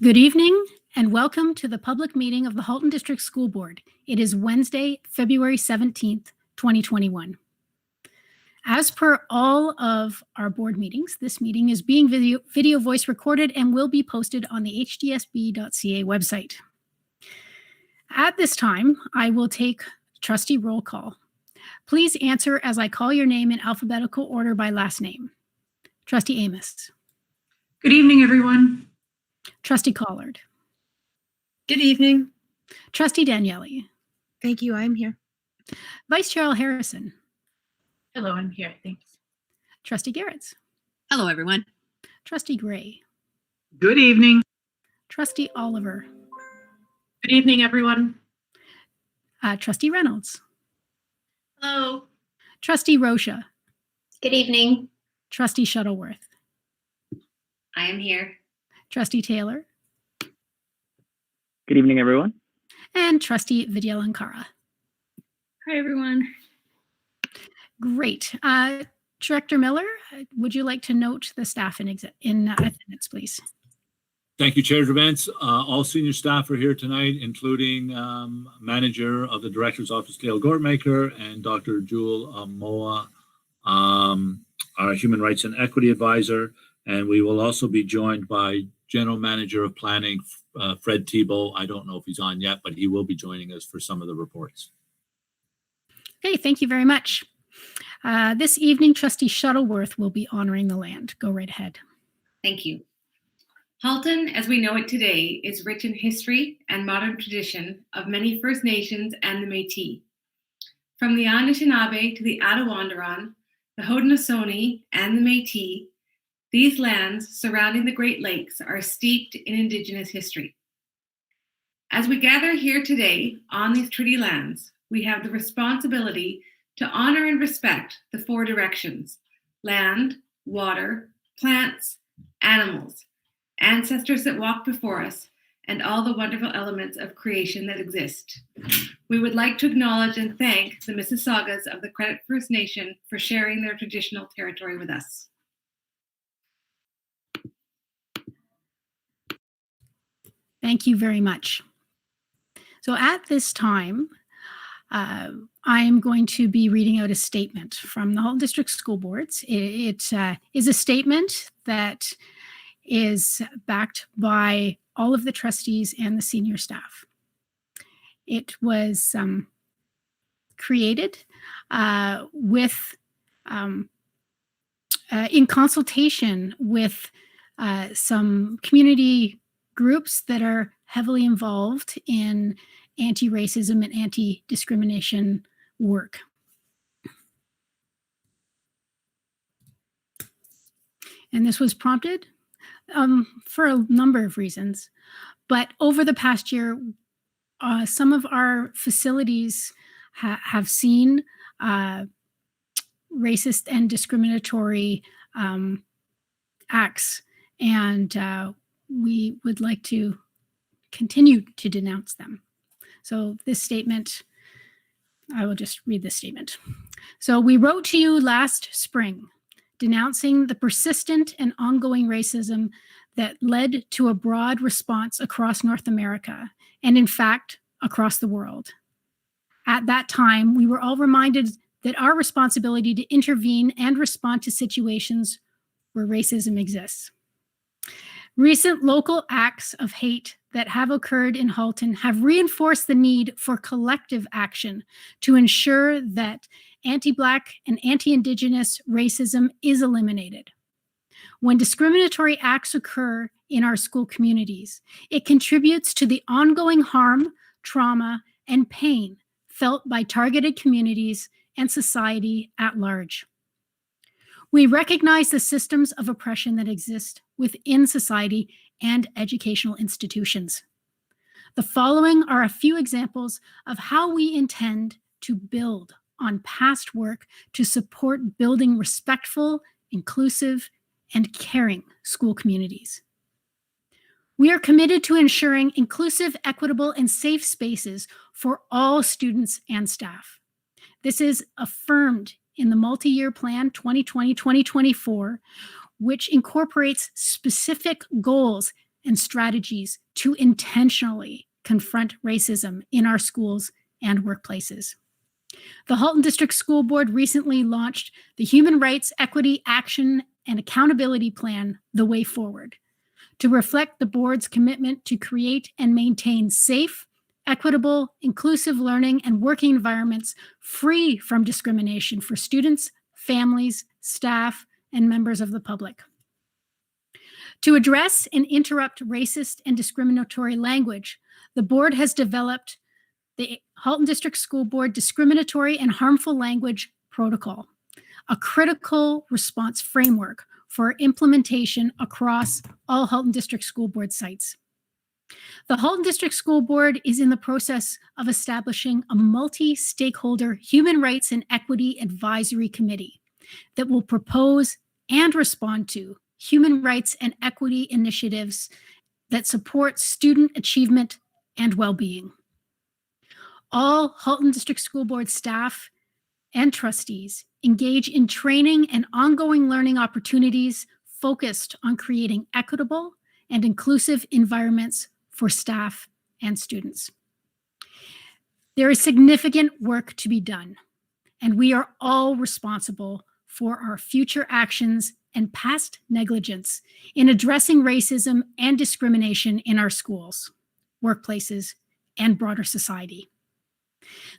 Good evening and welcome to the public meeting of the Halton District School Board. It is Wednesday, February 17th, 2021. As per all of our board meetings, this meeting is being video voice recorded and will be posted on the hdsb.ca website. At this time, I will take trustee roll call. Please answer as I call your name in alphabetical order by last name. Trustee Amos. Good evening, everyone. Trustee Collard. Good evening. Trustee Daniele. Thank you. I'm here. Vice Chair Harrison. Hello, I'm here. Thanks. Trustee Garretts. Hello, everyone. Trustee Gray. Good evening. Trustee Oliver. Good evening, everyone. Trustee Reynolds. Hello. Trustee Rocha. Good evening. Trustee Shuttleworth. I am here. Trustee Taylor. Good evening, everyone. And Trustee Vidyalankara. Hi, everyone. Great. Director Miller, would you like to note the staff in attendance, please? Thank you, Chair Drevance. All senior staff are here tonight, including Manager of the Director's Office, Gail Gortmaker, and Dr. Jewel Moa, our Human Rights and Equity Advisor. And we will also be joined by General Manager of Planning, Fred Tebow. I don't know if he's on yet, but he will be joining us for some of the reports. Okay, thank you very much. This evening, Trustee Shuttleworth will be honoring the land. Go right ahead. Thank you. Halton, as we know it today, is rich in history and modern tradition of many First Nations and the Métis. From the Anishinaabe to the Attawandaron, the Haudenosaunee, and the Métis, these lands surrounding the Great Lakes are steeped in Indigenous history. As we gather here today on these treaty lands, we have the responsibility to honor and respect the four directions: land, water, plants, animals, ancestors that walked before us, and all the wonderful elements of creation that exist. We would like to acknowledge and thank the Mississaugas of the Credit First Nation for sharing their traditional territory with us. Thank you very much. So at this time, I am going to be reading out a statement from the Halton District School Boards. It is a statement that is backed by all of the trustees and the senior staff. It was created in consultation with some community groups that are heavily involved in anti-racism and anti-discrimination work. And this was prompted for a number of reasons. But over the past year, some of our facilities have seen racist and discriminatory acts, and we would like to continue to denounce them. So this statement, I will just read this statement. So we wrote to you last spring, denouncing the persistent and ongoing racism that led to a broad response across North America, and in fact, across the world. At that time, we were all reminded that our responsibility to intervene and respond to situations where racism exists. Recent local acts of hate that have occurred in Halton have reinforced the need for collective action to ensure that anti-Black and anti-Indigenous racism is eliminated. When discriminatory acts occur in our school communities, it contributes to the ongoing harm, trauma, and pain felt by targeted communities and society at large. We recognize the systems of oppression that exist within society and educational institutions. The following are a few examples of how we intend to build on past work to support building respectful, inclusive, and caring school communities. We are committed to ensuring inclusive, equitable, and safe spaces for all students and staff. This is affirmed in the multi-year plan 2020-2024, which incorporates specific goals and strategies to intentionally confront racism in our schools and workplaces. The Halton District School Board recently launched the Human Rights, Equity, Action, and Accountability Plan, The Way Forward, to reflect the board's commitment to create and maintain safe, equitable, inclusive learning and working environments free from discrimination for students, families, staff, and members of the public. To address and interrupt racist and discriminatory language, the board has developed the Halton District School Board Discriminatory and Harmful Language Protocol, a critical response framework for implementation across all Halton District School Board sites. The Halton District School Board is in the process of establishing a multi-stakeholder Human Rights and Equity Advisory Committee that will propose and respond to human rights and equity initiatives that support student achievement and well-being. All Halton District School Board staff and trustees engage in training and ongoing learning opportunities focused on creating equitable and inclusive environments for staff and students. There is significant work to be done, and we are all responsible for our future actions and past negligence in addressing racism and discrimination in our schools, workplaces, and broader society.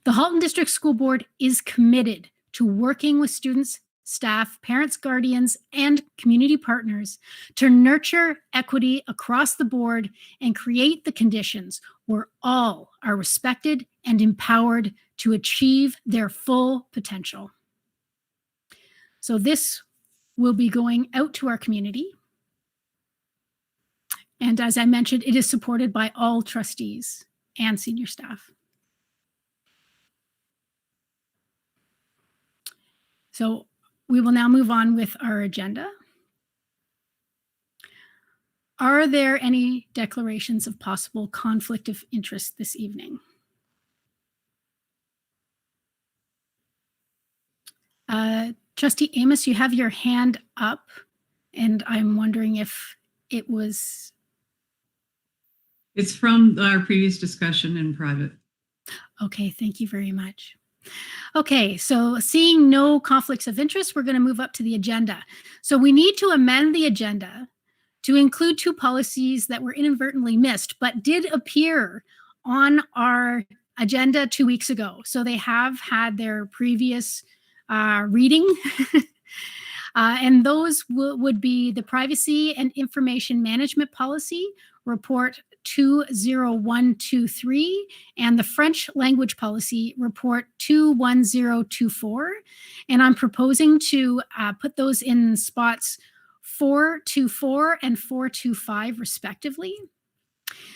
The Halton District School Board is committed to working with students, staff, parents, guardians, and community partners to nurture equity across the board and create the conditions where all are respected and empowered to achieve their full potential. So this will be going out to our community. And as I mentioned, it is supported by all trustees and senior staff. So we will now move on with our agenda. Are there any declarations of possible conflict of interest this evening? Trustee Amos, you have your hand up, and I'm wondering if it was... It's from our previous discussion in private. Okay, thank you very much. Okay, so seeing no conflicts of interest, we're going to move up to the agenda. So we need to amend the agenda to include two policies that were inadvertently missed, but did appear on our agenda 2 weeks ago. So they have had their previous reading. And those would be the Privacy and Information Management Policy, Report 20123, and the French Language Policy, Report 21024. And I'm proposing to put those in spots 424 and 425 respectively.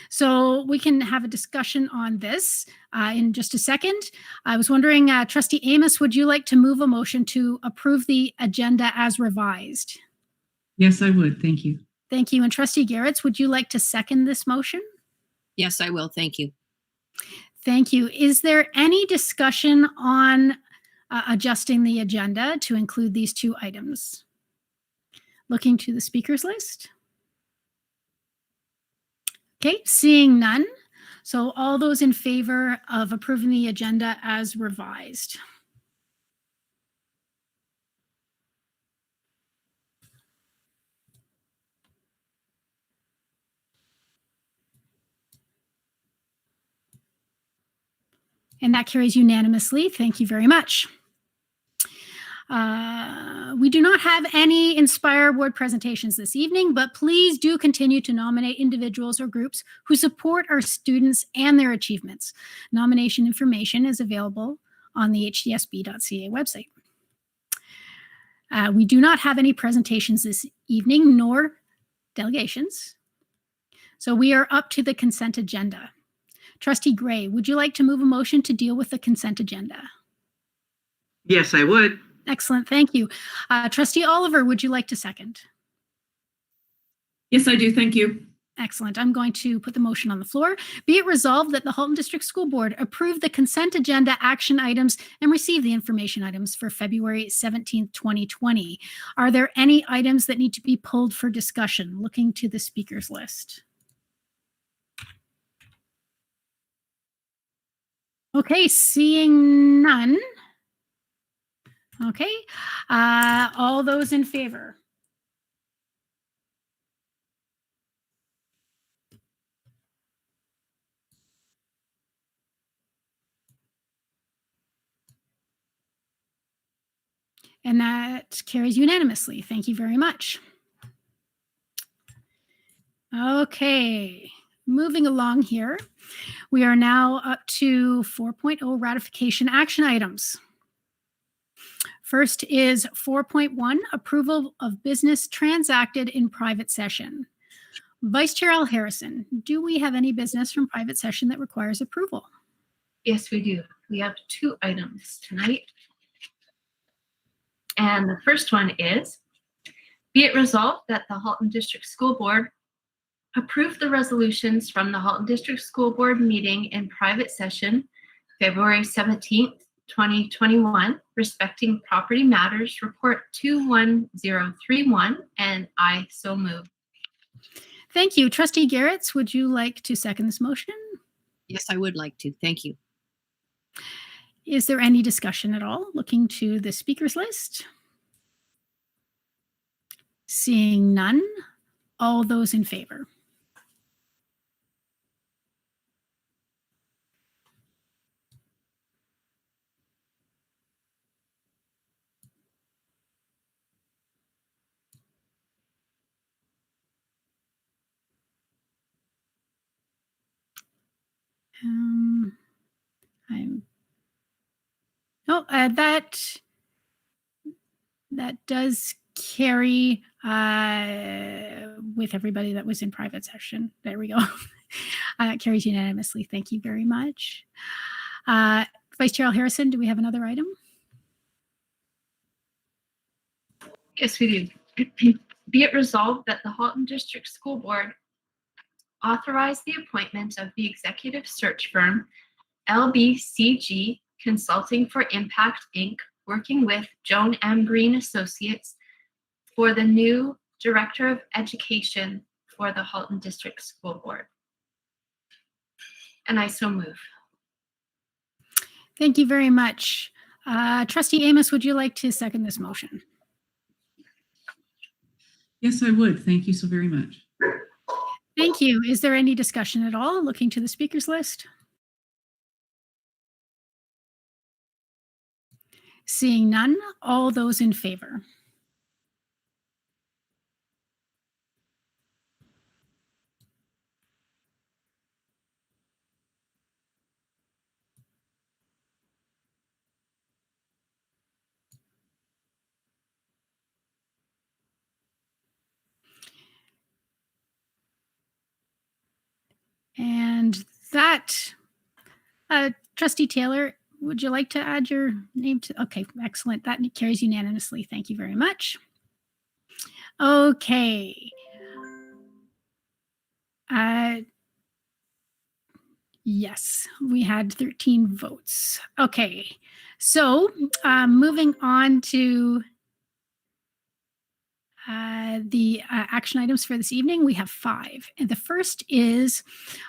So we can have a discussion on this in just a second. I was wondering, Trustee Amos, would you like to move a motion to approve the agenda as revised? Yes, I would. Thank you. Thank you. And Trustee Garretts, would you like to second this motion? Yes, I will. Thank you. Thank you. Is there any discussion on adjusting the agenda to include these two items? Looking to the speakers list. Okay, seeing none. So all those in favor of approving the agenda as revised. And that carries unanimously. Thank you very much. We do not have any Inspire Board presentations this evening, but please do continue to nominate individuals or groups who support our students and their achievements. Nomination information is available on the hdsb.ca website. We do not have any presentations this evening, nor delegations. So we are up to the consent agenda. Trustee Gray, would you like to move a motion to deal with the consent agenda? Yes, I would. Excellent, thank you. Trustee Oliver, would you like to second? Yes, I do. Thank you. Excellent. I'm going to put the motion on the floor. Be it resolved that the Halton District School Board approve the consent agenda action items and receive the information items for February 17th, 2020. Are there any items that need to be pulled for discussion? Looking to the speakers list. Okay, seeing none. Okay, all those in favor? And that carries unanimously. Thank you very much. Okay, moving along here. We are now up to 4.0 ratification action items. First is 4.1, approval of business transacted in private session. Vice Chair Al Harrison, do we have any business from private session that requires approval? Yes, we do. We have 2 items tonight. And the first one is, be it resolved that the Halton District School Board approve the resolutions from the Halton District School Board meeting in private session, February 17th, 2021, respecting property matters, report 21031, and I so move. Thank you. Trustee Garretts, would you like to second this motion? Yes, I would like to. Thank you. Is there any discussion at all? Looking to the speakers list. Seeing none, all those in favor? That does carry with everybody that was in private session. There we go. Carries unanimously. Thank you very much. Vice Chair Al Harrison, do we have another item? Yes, we do. Be it resolved that the Halton District School Board authorize the appointment of the executive search firm LBCG Consulting for Impact, Inc., working with Joan M. Green Associates for the new Director of Education for the Halton District School Board. And I so move. Thank you very much. Trustee Amos, would you like to second this motion? Yes, I would. Thank you so very much. Thank you. Is there any discussion at all? Looking to the speakers list. Seeing none, all those in favor? And that, Trustee Taylor, would you like to add your name to? Okay, excellent. That carries unanimously. Thank you very much. Okay. Yes, we had 13 votes. Okay, so moving on to the action items for this evening, we have 5. And the first is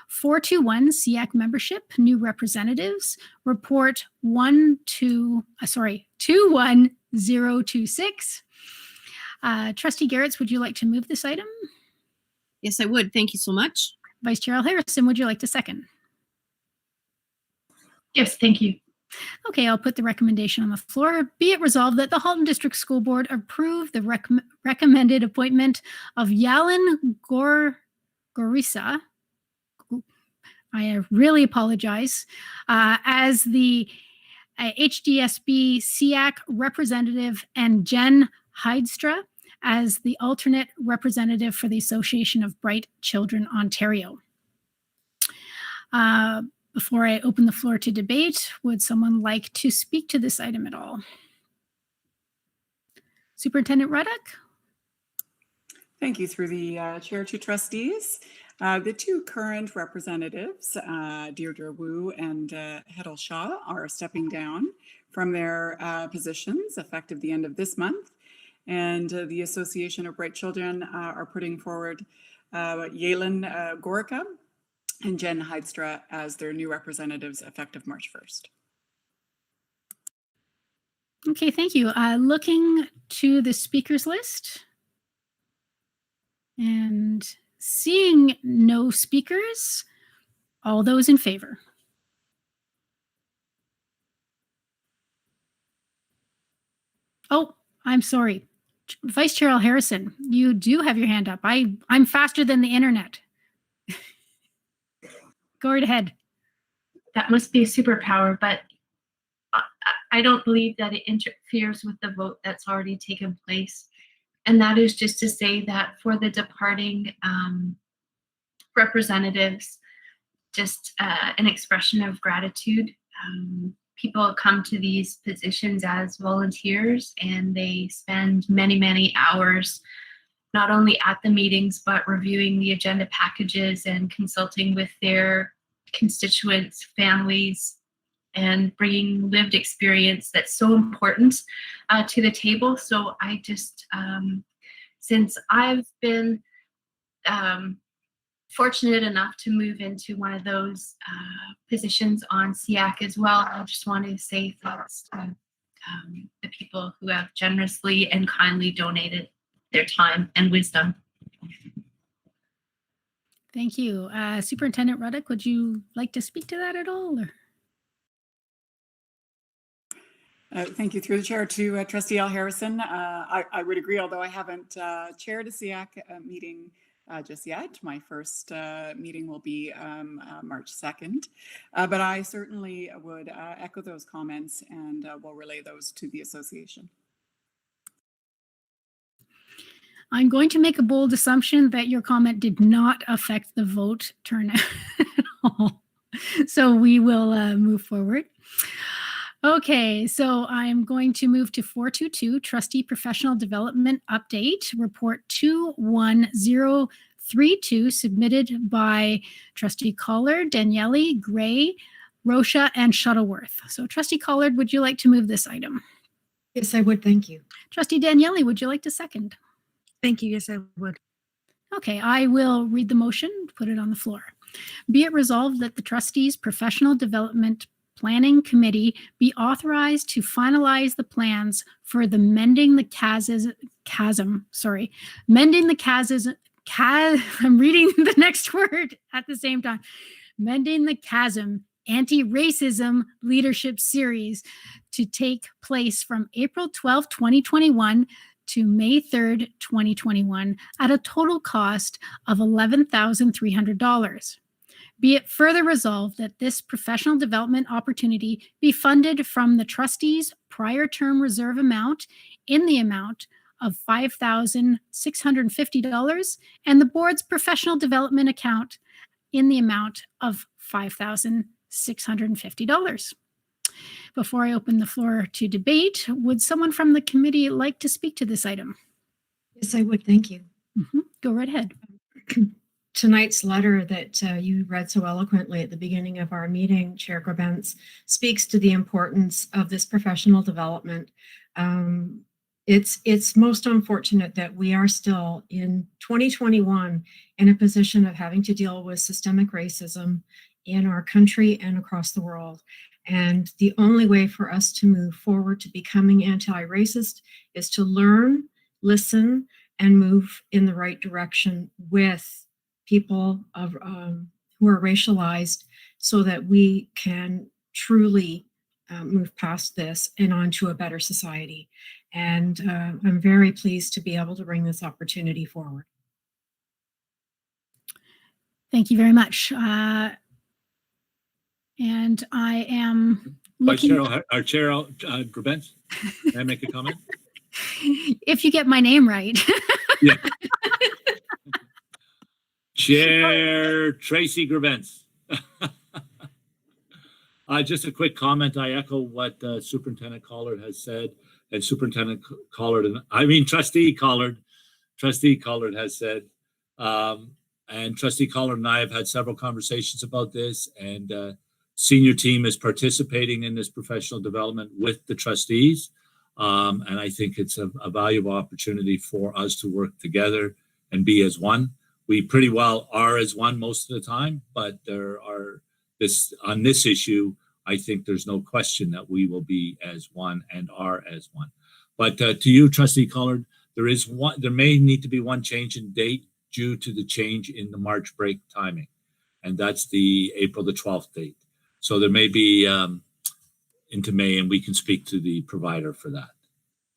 421 SEAC membership, new representatives, report 21026. Trustee Garretts, would you like to move this item? Yes, I would. Thank you so much. Vice Chair Al Harrison, would you like to second? Yes, thank you. Okay, I'll put the recommendation on the floor. Be it resolved that the Halton District School Board approve the recommended appointment of Yalan Gorisa. I really apologize. As the HDSB SEAC representative and Jen Heidstra as the alternate representative for the Association of Bright Children Ontario. Before I open the floor to debate, would someone like to speak to this item at all? Superintendent Ruddock? Thank you. Through the chair to trustees. The 2 current representatives, Deirdre Wu and Hedel Shaw, are stepping down from their positions effective the end of this month. And the Association of Bright Children are putting forward Yalan Gorica and Jen Heidstra as their new representatives effective March 1st. Okay, thank you. Looking to the speakers list and seeing no speakers, all those in favor? Oh, I'm sorry. Vice Chair Harrison, you do have your hand up. I'm faster than the internet. Go right ahead. That must be a superpower, but I don't believe that it interferes with the vote that's already taken place. And that is just to say that for the departing representatives, just an expression of gratitude. People come to these positions as volunteers, and they spend many, many hours not only at the meetings, but reviewing the agenda packages and consulting with their constituents, families, and bringing lived experience that's so important to the table. So I just, since I've been fortunate enough to move into one of those positions on SEAC as well, I just want to say thanks to the people who have generously and kindly donated their time and wisdom. Thank you. Superintendent Ruddock, would you like to speak to that at all? Or? Thank you through the chair to Trustee Al Harrison. I would agree, although I haven't chaired a SEAC meeting just yet. My first meeting will be March 2nd, but I certainly would echo those comments and will relay those to the association. I'm going to make a bold assumption that your comment did not affect the vote turnout at all. So we will move forward. Okay, so I'm going to move to 422, Trustee Professional Development Update, Report 21032, submitted by Trustee Collard, Daniele, Gray, Rocha, and Shuttleworth. So Trustee Collard, would you like to move this item? Yes, I would. Thank you. Trustee Daniele, would you like to second? Thank you. Yes, I would. Okay, I will read the motion, put it on the floor. Be it resolved that the Trustees Professional Development Planning Committee be authorized to finalize the plans for the Mending the Chasm, I'm reading the next word at the same time. Mending the Chasm Anti-Racism Leadership Series to take place from April 12, 2021 to May 3rd, 2021 at a total cost of $11,300. Be it further resolved that this professional development opportunity be funded from the trustees' prior term reserve amount in the amount of $5,650 and the board's professional development account in the amount of $5,650. Before I open the floor to debate, would someone from the committee like to speak to this item? Yes, I would. Thank you. Go right ahead. Tonight's letter that you read so eloquently at the beginning of our meeting, Chair Grabentz, speaks to the importance of this professional development. It's most unfortunate that we are still in 2021 in a position of having to deal with systemic racism in our country and across the world. And the only way for us to move forward to becoming anti-racist is to learn, listen, and move in the right direction with people who are racialized so that we can truly move past this and onto a better society. And I'm very pleased to be able to bring this opportunity forward. Thank you very much. And I am looking. Our chair, Grabentz, may I make a comment? If you get my name right. Yeah. Chair Tracy Grabentz. Just a quick comment. I echo what Superintendent Collard has said, and Superintendent Collard, Trustee Collard has said, and Trustee Collard and I have had several conversations about this, and senior team is participating in this professional development with the trustees. And I think it's a valuable opportunity for us to work together and be as one. we pretty well are as one most of the time, but on this issue, I think there's no question that we will be as one and are as one. But to you, Trustee Collard, there may need to be one change in date due to the change in the March break timing, and that's the April the 12th date. So there may be into May, and we can speak to the provider for that.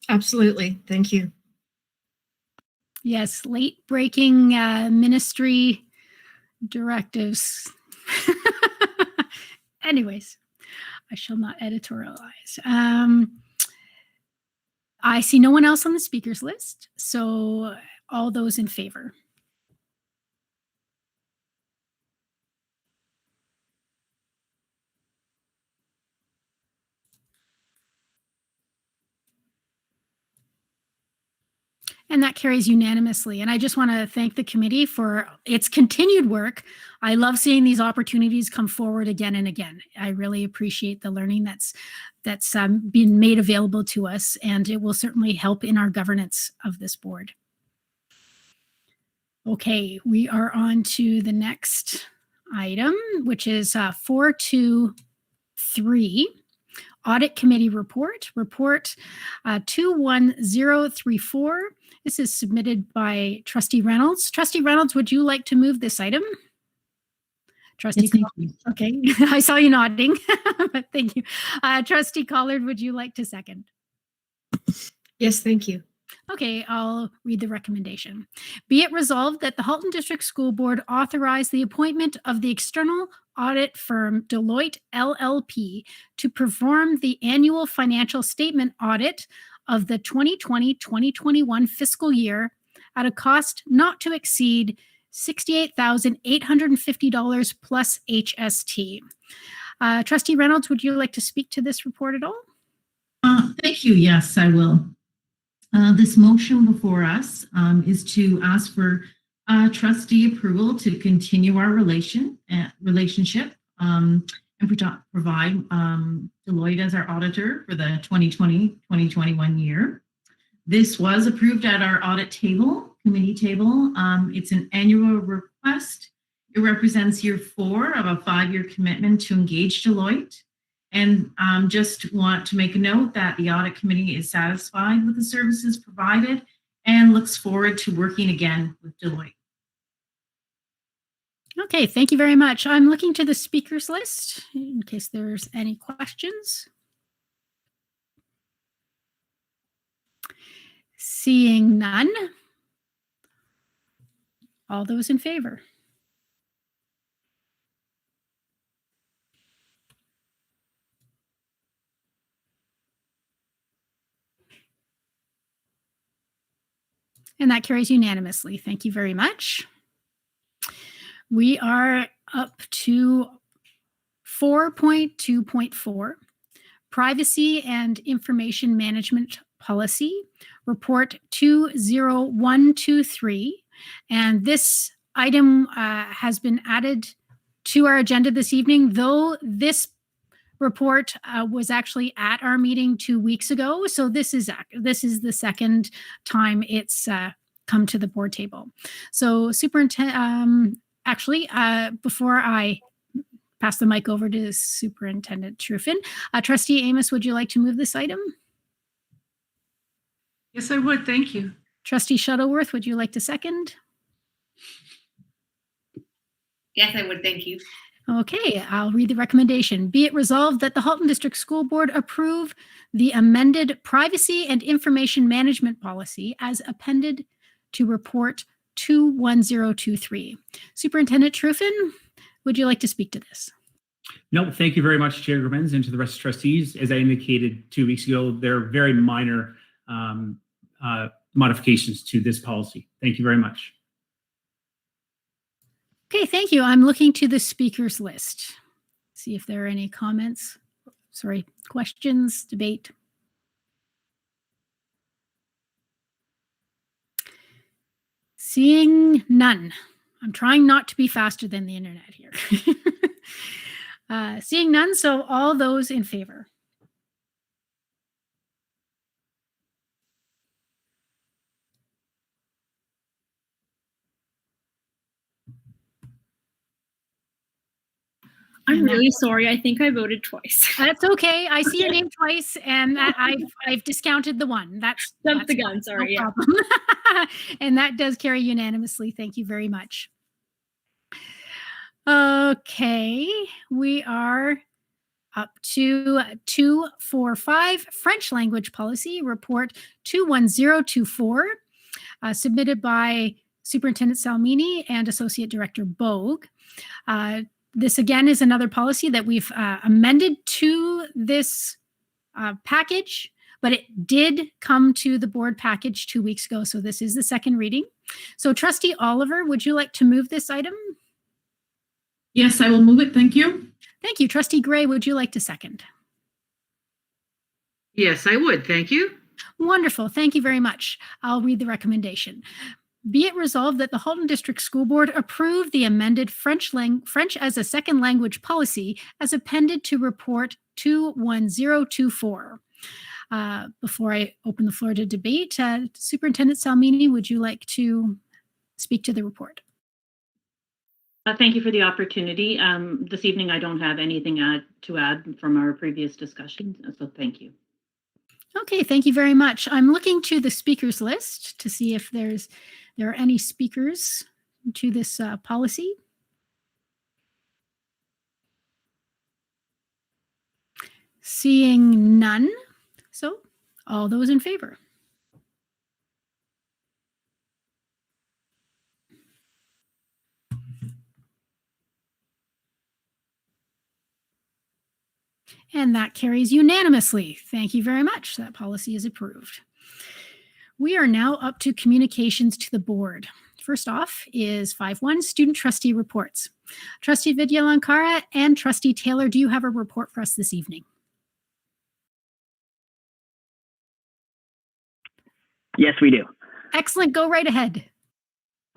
Absolutely. Thank you. Yes, late breaking ministry directives. Anyways, I shall not editorialize. I see no one else on the speakers list. So all those in favor? And that carries unanimously. And I just want to thank the committee for its continued work. I love seeing these opportunities come forward again and again. I really appreciate the learning that's been made available to us, and it will certainly help in our governance of this board. Okay, we are on to the next item, which is 423. Audit Committee Report 21034. This is submitted by Trustee Reynolds. Trustee Reynolds, would you like to move this item? Trustee, Yes, okay, I saw you nodding, but thank you. Trustee Collard, would you like to second? Yes, thank you. Okay, I'll read the recommendation. Be it resolved that the Halton District School Board authorize the appointment of the external audit firm Deloitte LLP to perform the annual financial statement audit of the 2020-2021 fiscal year at a cost not to exceed $68,850 plus HST. Trustee Reynolds, would you like to speak to this report at all? Thank you. Yes, I will. This motion before us is to ask for trustee approval to continue our relationship and provide Deloitte as our auditor for the 2020-2021 year. This was approved at our committee table. It's an annual request. It represents year 4 of a 5-year commitment to engage Deloitte. And just want to make a note that the audit committee is satisfied with the services provided and looks forward to working again with Deloitte. Okay, thank you very much. I'm looking to the speakers list in case there's any questions. Seeing none. All those in favor? And that carries unanimously. Thank you very much. We are up to 4.2.4, Privacy and Information Management Policy, Report 20123. And this item has been added to our agenda this evening, though this report was actually at our meeting 2 weeks ago. So this is the second time it's come to the board table. So Superintendent, before I pass the mic over to Superintendent Truffin, Trustee Amos, would you like to move this item? Yes, I would. Thank you. Trustee Shuttleworth, would you like to second? Yes, I would. Thank you. Okay, I'll read the recommendation. Be it resolved that the Halton District School Board approve the amended Privacy and Information Management Policy as appended to Report 21023. Superintendent Truffin, would you like to speak to this? No, thank you very much, Chair Grimmins, and to the rest of the trustees. As I indicated 2 weeks ago, there are very minor modifications to this policy. Thank you very much. Okay, thank you. I'm looking to the speakers list. See if there are any comments, questions, debate. Seeing none. I'm trying not to be faster than the internet here. Seeing none, so all those in favor. I'm And really sorry. I think I voted twice. that's okay. I see your name twice, and I've discounted the one. That's Jumped the fine. gun. Sorry. No Yeah. problem. And that does carry unanimously. Thank you very much. Okay, we are up to 245 French language policy report 21024, submitted by Superintendent Salmini and Associate Director Bogue. This again is another policy that we've amended to this package, but it did come to the board package 2 weeks ago. So this is the second reading. So Trustee Oliver, would you like to move this item? Yes, I will move it. Thank you. Thank you. Trustee Gray, would you like to second? Yes, I would. Thank you. Wonderful. Thank you very much. I'll read the recommendation. Be it resolved that the Halton District School Board approve the amended French as a second language policy as appended to report 21024. Before I open the floor to debate, Superintendent Salmini, would you like to speak to the report? Thank you for the opportunity. This evening, I don't have anything to add from our previous discussion, so thank you. Okay, thank you very much. I'm looking to the speakers list to see if there are any speakers to this policy. Seeing none, so all those in favor. And that carries unanimously. Thank you very much. That policy is approved. We are now up to communications to the board. First off is 5.1 student trustee reports. Trustee Vidyalankara and Trustee Taylor, do you have a report for us this evening? Yes, we do. Excellent. Go right ahead.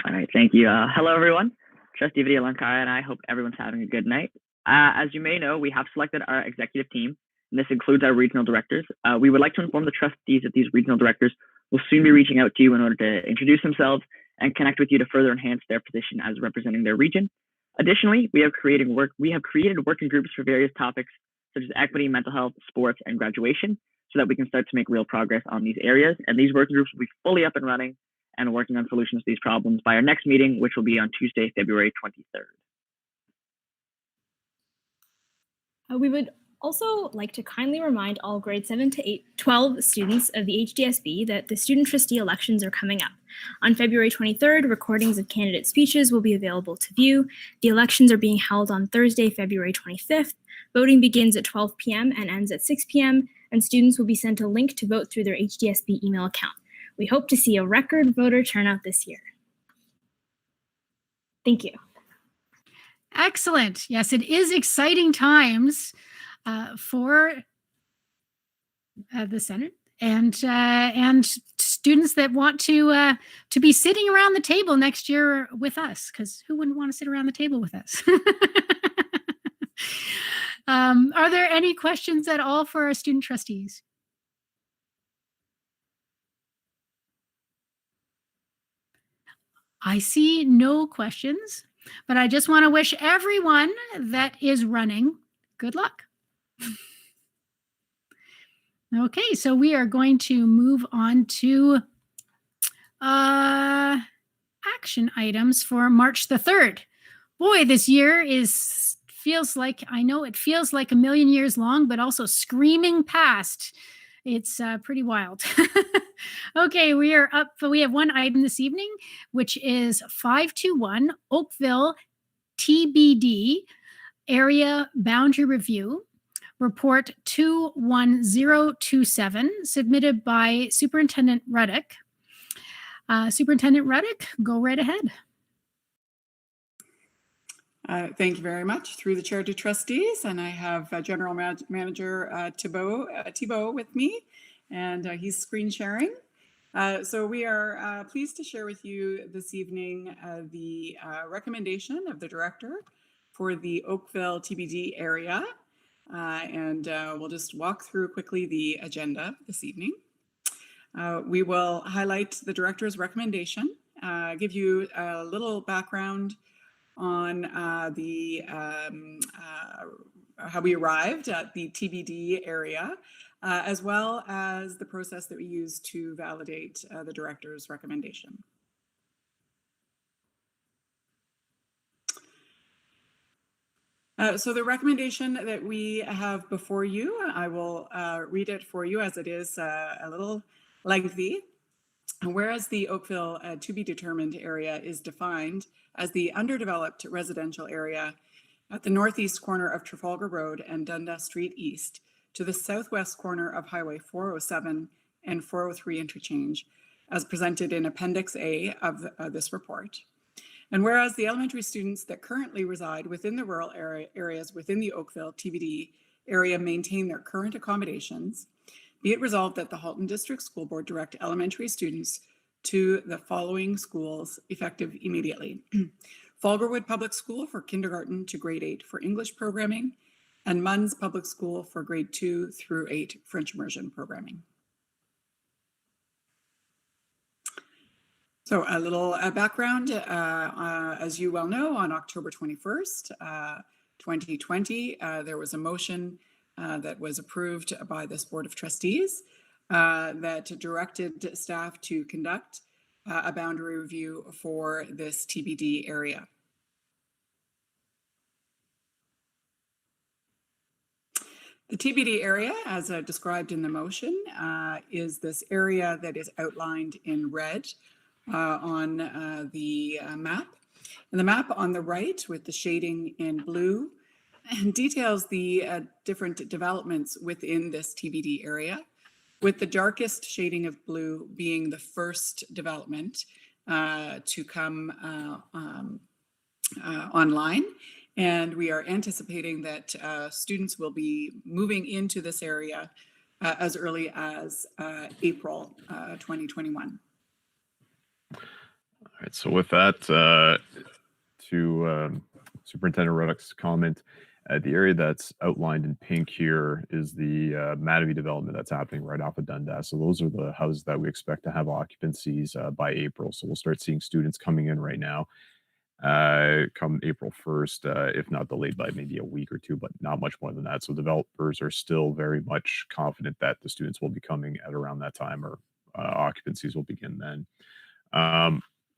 All right. Thank you. Hello, everyone. Trustee Vidyalankara and I hope everyone's having a good night. As you may know, we have selected our executive team, and this includes our regional directors. We would like to inform the trustees that these regional directors will soon be reaching out to you in order to introduce themselves and connect with you to further enhance their position as representing their region. Additionally, we have created working groups for various topics such as equity, mental health, sports, and graduation, so that we can start to make real progress on these areas. And these working groups will be fully up and running and working on solutions to these problems by our next meeting, which will be on Tuesday, February 23rd. We would also like to kindly remind all grade 7 to 12 students of the HDSB that the student trustee elections are coming up. On February 23rd, recordings of candidate speeches will be available to view. The elections are being held on Thursday, February 25th. Voting begins at 12 p.m. and ends at 6 p.m., and students will be sent a link to vote through their HDSB email account. We hope to see a record voter turnout this year. Thank you. Excellent. Yes, it is exciting times for the Senate and students that want to be sitting around the table next year with us, because who wouldn't want to sit around the table with us? Are there any questions at all for our student trustees? I see no questions. But I just want to wish everyone that is running good luck. Okay, so we are going to move on to action items for March the 3rd. Boy, this year feels like a million years long, but also screaming past. It's pretty wild. Okay, we are up. We have one item this evening, which is 521 Oakville TBD Area Boundary Review, Report 21027, submitted by Superintendent Ruddick. Superintendent Ruddick, go right ahead. Thank you very much. Through the chair to trustees, and I have General Manager Thibault with me, and he's screen sharing. So we are pleased to share with you this evening the recommendation of the director for the Oakville TBD area. And we'll just walk through quickly the agenda this evening. We will highlight the director's recommendation, give you a little background on how we arrived at the TBD area, as well as the process that we used to validate the director's recommendation. So the recommendation that we have before you, I will read it for you as it is a little lengthy. Whereas the Oakville to be determined area is defined as the underdeveloped residential area at the northeast corner of Trafalgar Road and Dundas Street East to the southwest corner of Highway 407 and 403 interchange, as presented in Appendix A of this report. And whereas the elementary students that currently reside within the rural areas within the Oakville TBD area maintain their current accommodations, be it resolved that the Halton District School Board direct elementary students to the following schools effective immediately. Falgarwood Public School for kindergarten to grade 8 for English programming, and Munns Public School for grade 2 through 8 French immersion programming. So a little background, as you well know, on October 21st, 2020, there was a motion that was approved by this Board of Trustees that directed staff to conduct a boundary review for this TBD area. The TBD area, as described in the motion, is this area that is outlined in red on the map. And the map on the right with the shading in blue details the different developments within this TBD area, with the darkest shading of blue being the first development to come online. And we are anticipating that students will be moving into this area as early as April 2021. All right, so with that, to Superintendent Ruddock's comment, the area that's outlined in pink here is the Matavi development that's happening right off of Dundas. So those are the houses that we expect to have occupancies by April. So we'll start seeing students coming in right now come April 1st, if not delayed by maybe a week or two, but not much more than that. So developers are still very much confident that the students will be coming at around that time, or occupancies will begin then.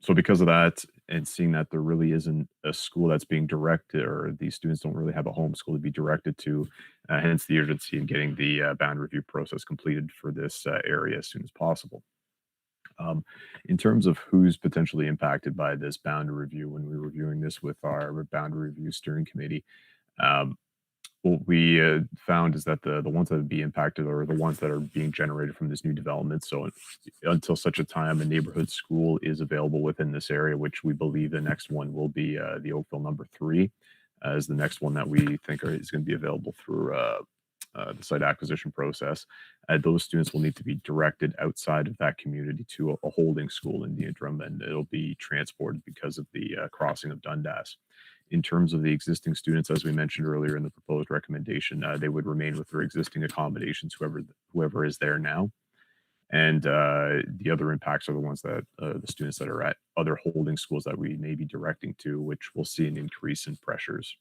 So because of that, and seeing that there really isn't a school that's being directed, or these students don't really have a home school to be directed to, hence the urgency in getting the boundary review process completed for this area as soon as possible. In terms of who's potentially impacted by this boundary review, when we're reviewing this with our boundary review steering committee, what we found is that the ones that would be impacted are the ones that are being generated from this new development. So until such a time a neighborhood school is available within this area, which we believe the next one will be the Oakville number 3, is the next one that we think is going to be available through the site acquisition process. Those students will need to be directed outside of that community to a holding school in the interim, and it'll be transported because of the crossing of Dundas. In terms of the existing students, as we mentioned earlier in the proposed recommendation, they would remain with their existing accommodations, whoever is there now. And the other impacts are the ones that the students that are at other holding schools that we may be directing to, which will see an increase in pressures.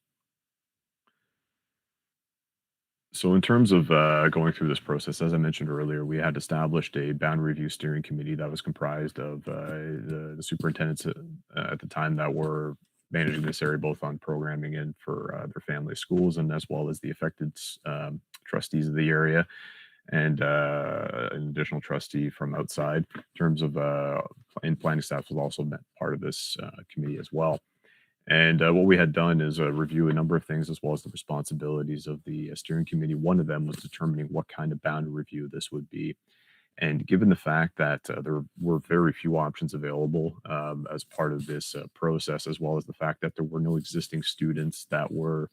So in terms of going through this process, as I mentioned earlier, we had established a boundary review steering committee that was comprised of the superintendents at the time that were managing this area, both on programming and for their family schools, and as well as the affected trustees of the area, and an additional trustee from outside. In terms of planning staff was also part of this committee as well. And what we had done is review a number of things, as well as the responsibilities of the steering committee. One of them was determining what kind of boundary review this would be. And given the fact that there were very few options available as part of this process, as well as the fact that there were no existing students that were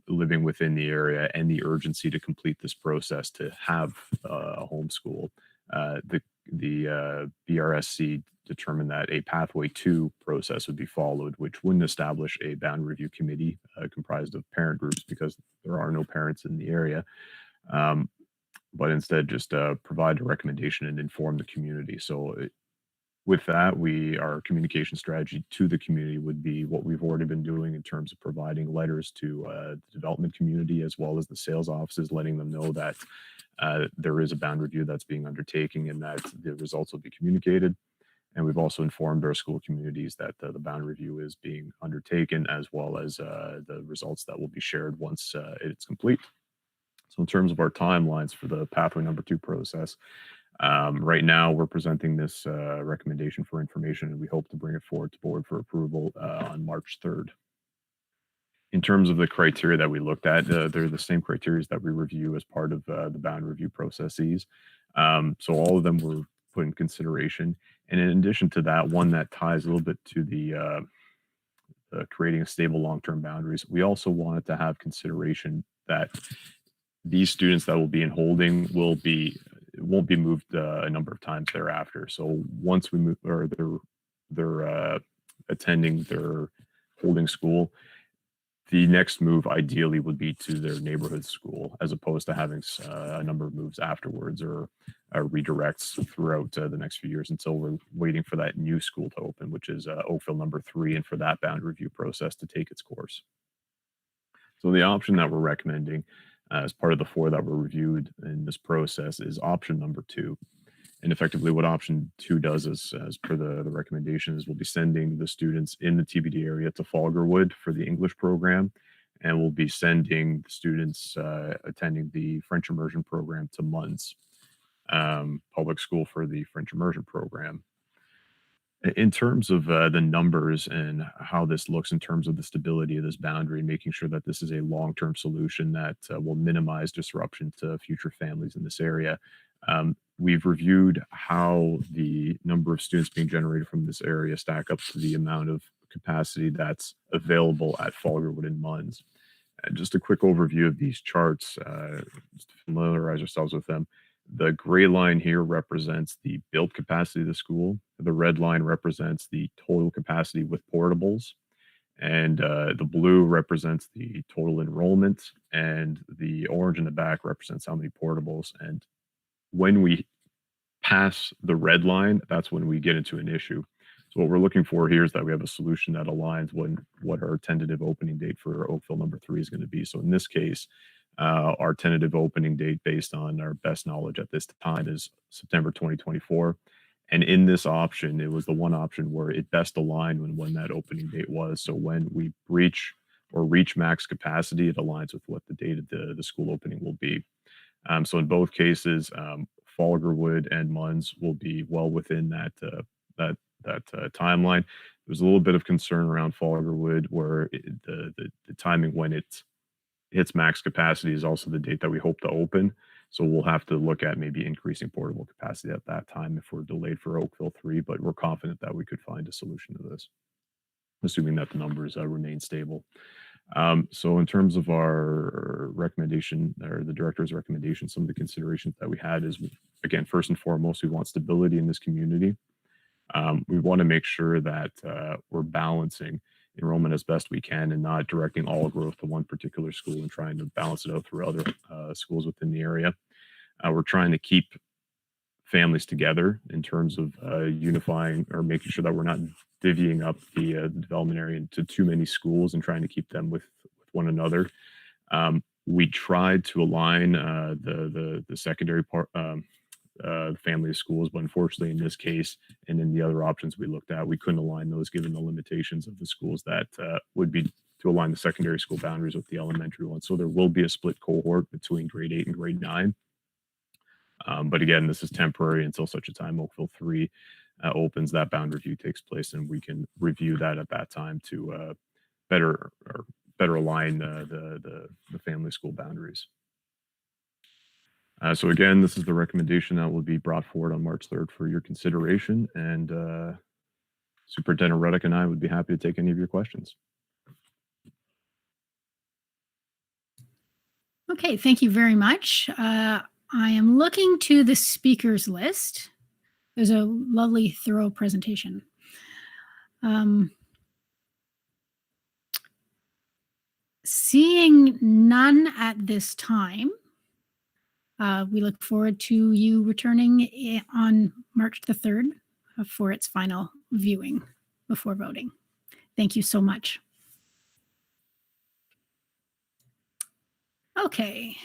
living within the area, and the urgency to complete this process to have a homeschool, the BRSC determined that a pathway to process would be followed, which wouldn't establish a boundary review committee comprised of parent groups, because there are no parents in the area, but instead just provide a recommendation and inform the community. So With that, our communication strategy to the community would be what we've already been doing in terms of providing letters to the development community as well as the sales offices, letting them know that there is a bound review that's being undertaken and that the results will be communicated. And we've also informed our school communities that the bound review is being undertaken, as well as the results that will be shared once it's complete. So in terms of our timelines for the pathway number 2 process, right now we're presenting this recommendation for information, and we hope to bring it forward to board for approval on March 3rd. In terms of the criteria that we looked at, they're the same criteria that we review as part of the bound review processes. So all of them were put in consideration. And in addition to that, one that ties a little bit to the creating a stable long-term boundaries, we also wanted to have consideration that these students that will be in holding won't be moved a number of times thereafter. So once we move, or they're attending their holding school, the next move ideally would be to their neighborhood school, as opposed to having a number of moves afterwards or redirects throughout the next few years until we're waiting for that new school to open, which is Oakville number 3, and for that bound review process to take its course. So the option that we're recommending as part of the 4 that were reviewed in this process is option number 2. And effectively what option 2 does is, as per the recommendation, is we'll be sending the students in the TBD area to Falgarwood for the English program, and we'll be sending the students attending the French immersion program to Munns public school for the French immersion program. In terms of the numbers and how this looks in terms of the stability of this boundary, making sure that this is a long-term solution that will minimize disruption to future families in this area, we've reviewed how the number of students being generated from this area stack up to the amount of capacity that's available at Falgarwood and Munns. Just a quick overview of these charts, just to familiarize ourselves with them. The gray line here represents the built capacity of the school. The red line represents the total capacity with portables. And the blue represents the total enrollment. And the orange in the back represents how many portables. And when we pass the red line, that's when we get into an issue. So what we're looking for here is that we have a solution that aligns what our tentative opening date for Oakville number 3 is going to be. So in this case, our tentative opening date based on our best knowledge at this time is September 2024. And in this option, it was the one option where it best aligned when that opening date was. So when we reach max capacity, it aligns with what the date of the school opening will be. So in both cases, Falgarwood and Munns will be well within that timeline. There's a little bit of concern around Falgarwood where the timing when it hits max capacity is also the date that we hope to open. So we'll have to look at maybe increasing portable capacity at that time if we're delayed for Oakville 3, but we're confident that we could find a solution to this, assuming that the numbers remain stable. So in terms of our recommendation, or the director's recommendation, some of the considerations that we had is, again, first and foremost, we want stability in this community. We want to make sure that we're balancing enrollment as best we can and not directing all growth to one particular school and trying to balance it out through other schools within the area. We're trying to keep families together in terms of unifying or making sure that we're not divvying up the development area into too many schools and trying to keep them with one another. We tried to align the secondary part, the family of schools, but unfortunately in this case and in the other options we looked at, we couldn't align those given the limitations of the schools that would be to align the secondary school boundaries with the elementary ones. So there will be a split cohort between grade 8 and grade 9. But again, this is temporary until such a time Oakville 3 opens, that bound review takes place, and we can review that at that time to better align the family school boundaries. So again, this is the recommendation that will be brought forward on March 3rd for your consideration, and Superintendent Ruddock and I would be happy to take any of your questions. Okay, thank you very much. I am looking to the speakers list. There's a lovely, thorough presentation. Seeing none at this time, we look forward to you returning on March the 3rd for its final viewing before voting. Thank you so much. Okay,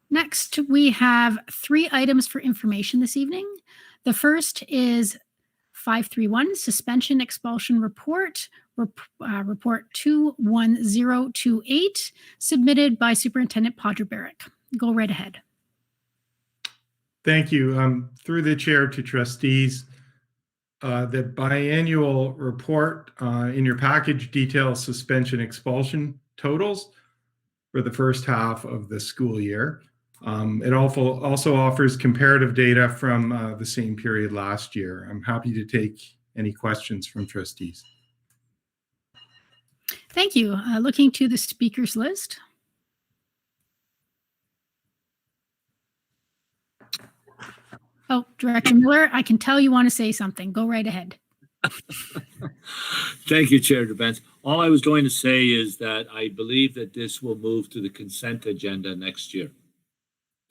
next we have 3 items for information this evening. The first is 531 suspension expulsion report, report 21028, submitted by Superintendent Podger-Barrick. Go right ahead. Thank you. Through the chair to trustees, the biannual report in your package details suspension expulsion totals for the first half of the school year. It also offers comparative data from the same period last year. I'm happy to take any questions from trustees. Thank you. Looking to the speakers list. Oh, Director Miller, I can tell you want to say something. Go right ahead. Thank you, Chair DeBenz. All I was going to say is that I believe that this will move to the consent agenda next year,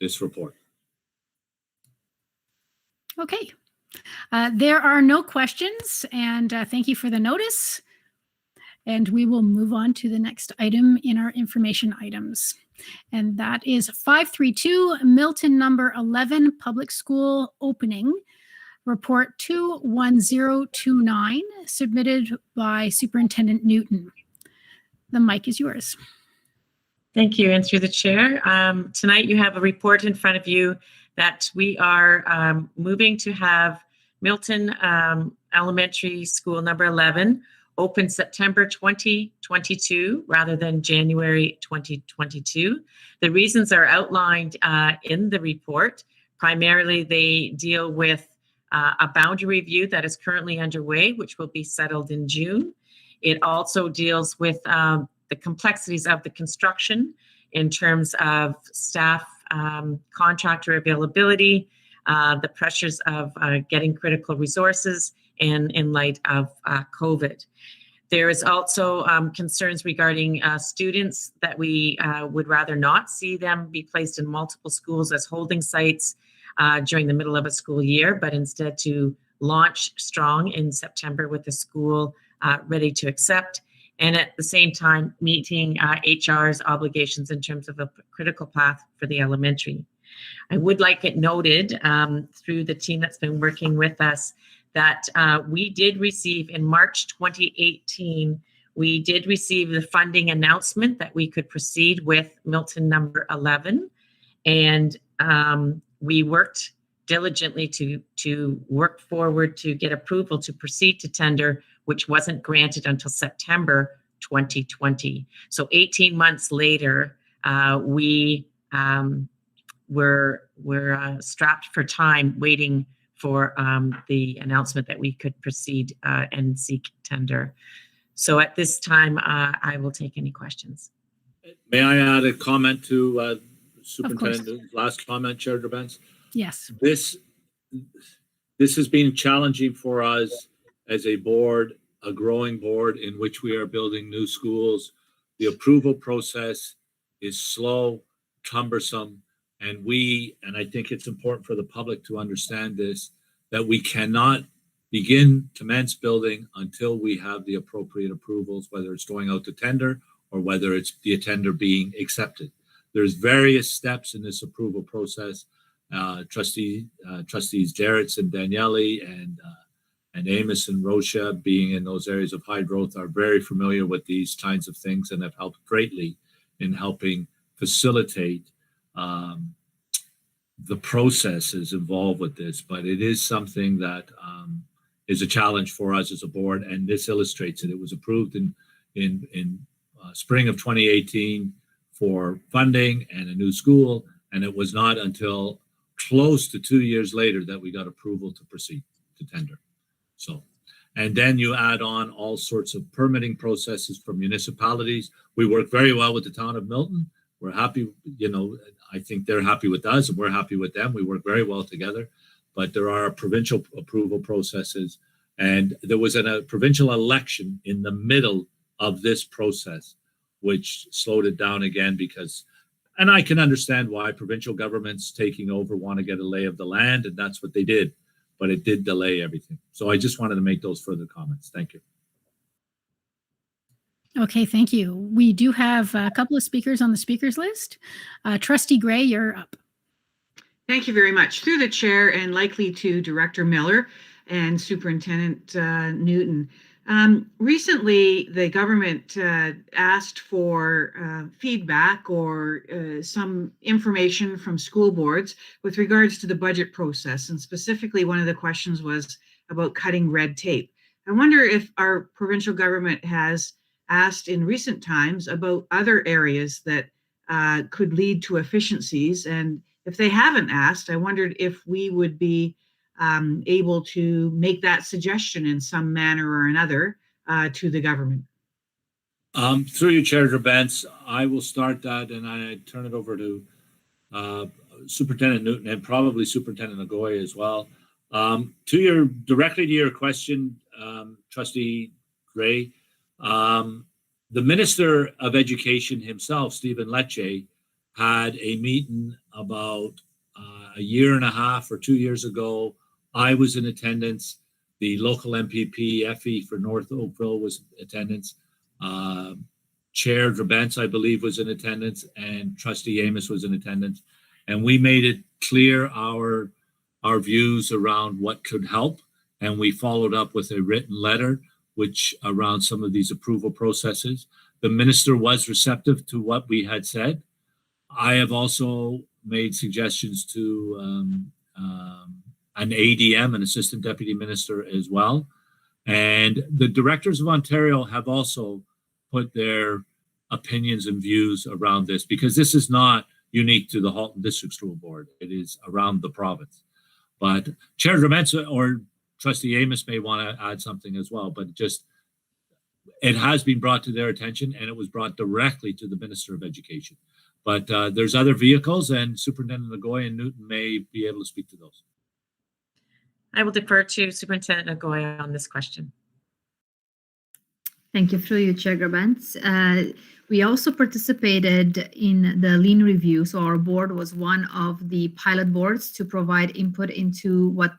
this report. Okay. There are no questions, and thank you for the notice. And we will move on to the next item in our information items. And that is 532 Milton number 11 public school opening, report 21029, submitted by Superintendent Newton. The mic is yours. Thank you. And through the chair, tonight you have a report in front of you that we are moving to have Milton Elementary School number 11 open September 2022 rather than January 2022. The reasons are outlined in the report. Primarily, they deal with a boundary review that is currently underway, which will be settled in June. It also deals with the complexities of the construction in terms of staff, contractor availability, the pressures of getting critical resources, and in light of COVID. There is also concerns regarding students that we would rather not see them be placed in multiple schools as holding sites during the middle of a school year, but instead to launch strong in September with the school ready to accept, and at the same time meeting HR's obligations in terms of a critical path for the elementary. I would like it noted through the team that's been working with us that we did receive in March 2018, we did receive the funding announcement that we could proceed with Milton number 11. And we worked diligently to work forward to get approval to proceed to tender, which wasn't granted until September 2020. So 18 months later, we were strapped for time waiting for the announcement that we could proceed and seek tender. So at this time, I will take any questions. May I add a comment to Superintendent's last comment, Chair DeBenz? Yes. This has been challenging for us as a board, a growing board in which we are building new schools. The approval process is slow, cumbersome, and I think it's important for the public to understand this, that we cannot commence building until we have the appropriate approvals, whether it's going out to tender or whether it's the tender being accepted. There's various steps in this approval process. Trustees Jarretts and Daniele and Amos and Rocha, being in those areas of high growth, are very familiar with these kinds of things and have helped greatly in helping facilitate the processes involved with this. But it is something that is a challenge for us as a board, and this illustrates it. It was approved in spring of 2018 for funding and a new school, and it was not until close to 2 years later that we got approval to proceed to tender. So, and then you add on all sorts of permitting processes for municipalities. We work very well with the town of Milton. We're happy, I think they're happy with us and we're happy with them. We work very well together, but there are provincial approval processes, and there was a provincial election in the middle of this process, which slowed it down again because, and I can understand why provincial governments taking over want to get a lay of the land, and that's what they did. but it did delay everything. So I just wanted to make those further comments. Thank you. Okay, thank you. We do have a couple of speakers on the speakers list. Trustee Gray, you're up. Thank you very much. Through the chair and likely to Director Miller and Superintendent Newton. Recently, the government asked for feedback or some information from school boards with regards to the budget process. And specifically, one of the questions was about cutting red tape. I wonder if our provincial government has asked in recent times about other areas that could lead to efficiencies. And if they haven't asked, I wondered if we would be able to make that suggestion in some manner or another to the government. Through you, Chair Bents, I will start that and I turn it over to Superintendent Newton and probably Superintendent Nagoya as well. Directly to your question, Trustee Gray, the Minister of Education himself, Stephen Lecce, had a meeting about a year and a half or 2 years ago. I was in attendance. The local MPP, Effie for North Oakville, was in attendance. Chair Drabentz, I believe, was in attendance, and Trustee Amos was in attendance. And we made it clear our views around what could help. And we followed up with a written letter, which around some of these approval processes. The minister was receptive to what we had said. I have also made suggestions to an ADM, an Assistant Deputy Minister, as well. And the directors of Ontario have also put their opinions and views around this, because this is not unique to the Halton District School Board. It is around the province. But Chair Drabentz or Trustee Amos may want to add something as well, but it has been brought to their attention, and it was brought directly to the Minister of Education. But there's other vehicles, and Superintendent Nagoya and Newton may be able to speak to those. I will defer to Superintendent Nagoya on this question. Thank you, through you, Chair Grabantz. We also participated in the lean review. So our board was one of the pilot boards to provide input into what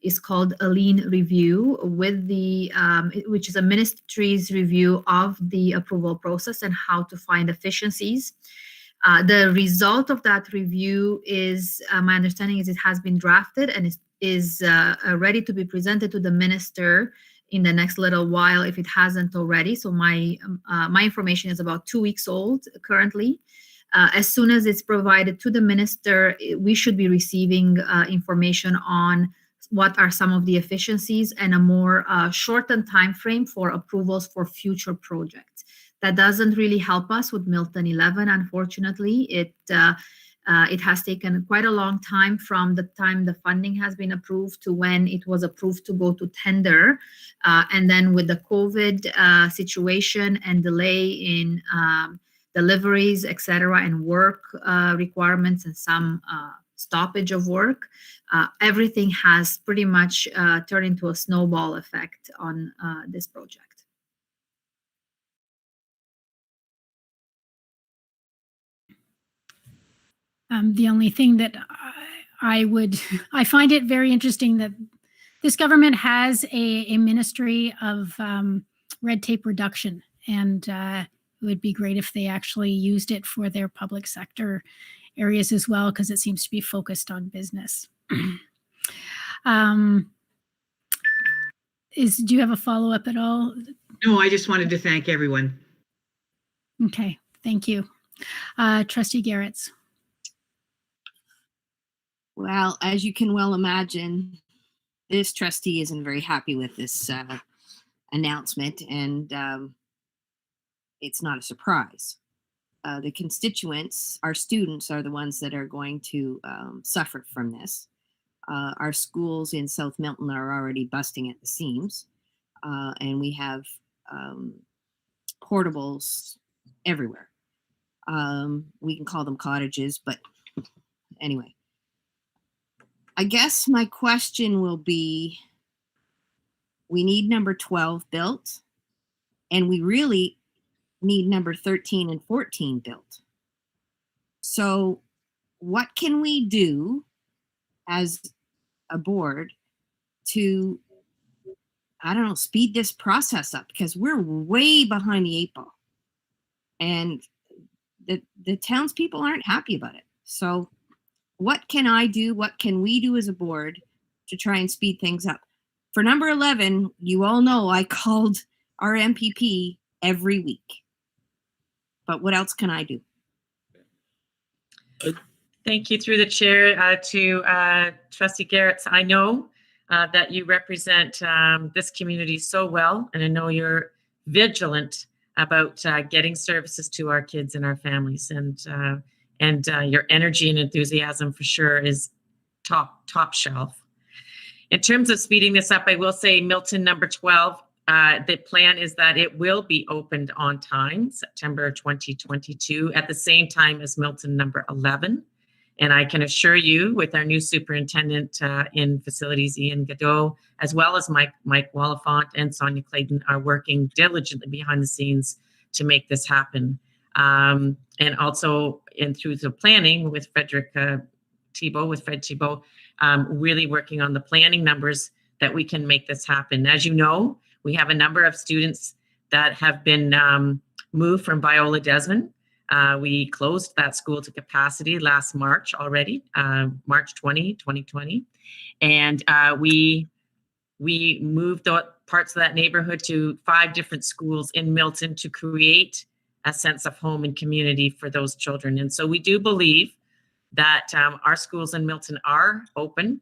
is called a lean review, with which is a ministry's review of the approval process and how to find efficiencies. The result of that review is, my understanding is, it has been drafted and is ready to be presented to the minister in the next little while, if it hasn't already. So my information is about 2 weeks old currently. As soon as it's provided to the minister, we should be receiving information on what are some of the efficiencies and a more shortened time frame for approvals for future projects. That doesn't really help us with Milton 11, unfortunately. It has taken quite a long time from the time the funding has been approved to when it was approved to go to tender. And then with the COVID situation and delay in deliveries, et cetera, and work requirements and some stoppage of work, everything has pretty much turned into a snowball effect on this project. The only thing that I find it very interesting that this government has a ministry of red tape reduction, and it would be great if they actually used it for their public sector areas as well, because it seems to be focused on business. Do you have a follow-up at all? No, I just wanted to thank everyone. Okay, thank you. Trustee Garretts. Well, as you can well imagine, this trustee isn't very happy with this announcement, and it's not a surprise. The constituents, our students, are the ones that are going to suffer from this. Our schools in South Milton are already busting at the seams, and we have portables everywhere. We can call them cottages, but anyway. I guess my question will be, we need number 12 built, and we really need number 13 and 14 built. So what can we do as a board to, I don't know, speed this process up, because we're way behind the 8 ball. And the townspeople aren't happy about it. So what can I do? What can we do as a board to try and speed things up? For number 11, you all know I called our MPP every week. But what else can I do? Thank you through the chair to Trustee Garrett. I know that you represent this community so well, and I know you're vigilant about getting services to our kids and our families, and your energy and enthusiasm for sure is top shelf. In terms of speeding this up, I will say Milton number 12, the plan is that it will be opened on time, September 2022, at the same time as Milton number 11. And I can assure you, with our new superintendent in facilities, Ian Godot, as well as Mike Walafont and Sonia Clayton, are working diligently behind the scenes to make this happen. And also through the planning with Frederick Thibault, with Fred Thibault, really working on the planning numbers that we can make this happen. As you know, we have a number of students that have been moved from Viola Desmond. We closed that school to capacity last March already, March 2020. And we moved parts of that neighborhood to 5 different schools in Milton to create a sense of home and community for those children. And so we do believe that our schools in Milton are open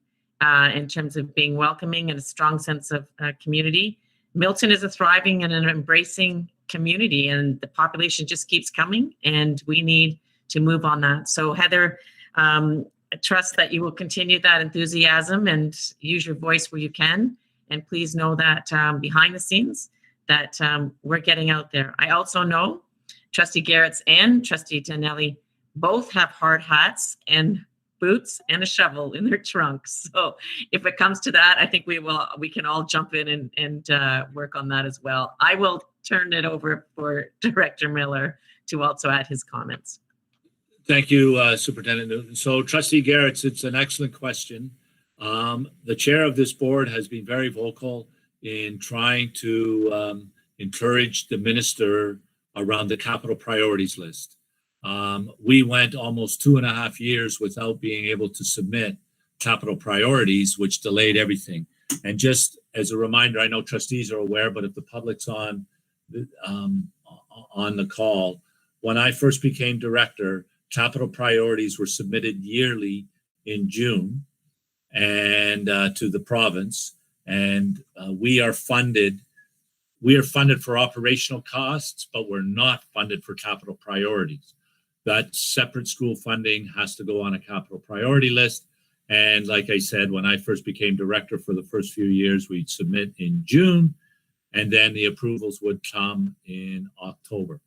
in terms of being welcoming and a strong sense of community. Milton is a thriving and an embracing community, and the population just keeps coming, and we need to move on that. So Heather, I trust that you will continue that enthusiasm and use your voice where you can. And please know that behind the scenes that we're getting out there. I also know Trustee Garrett's and Trustee Danelli both have hard hats and boots and a shovel in their trunks. So if it comes to that, I think we can all jump in and work on that as well. I will turn it over for Director Miller to also add his comments. Thank you, Superintendent Newton. So Trustee Garrett, it's an excellent question. The chair of this board has been very vocal in trying to encourage the minister around the capital priorities list. We went almost 2.5 years without being able to submit capital priorities, which delayed everything. And just as a reminder, I know trustees are aware, but if the public's on the call, when I first became director, capital priorities were submitted yearly in June and to the province, and we are funded for operational costs, but we're not funded for capital priorities. That separate school funding has to go on a capital priority list. And like I said, when I first became director, for the first few years, we'd submit in June, and then the approvals would come in October.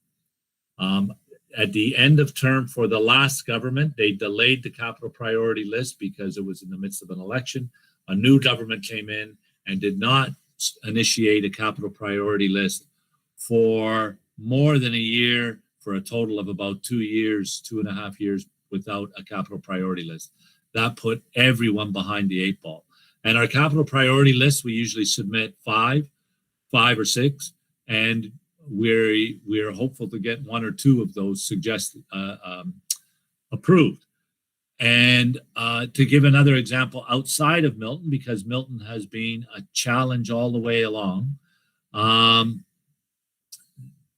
At the end of term for the last government, they delayed the capital priority list because it was in the midst of an election. A new government came in and did not initiate a capital priority list for more than a year, for a total of about 2 years, 2.5 years without a capital priority list. That put everyone behind the 8 ball. And our capital priority list, we usually submit 5 or 6, and we're hopeful to get 1 or 2 of those suggested approved. And to give another example outside of Milton, because Milton has been a challenge all the way along,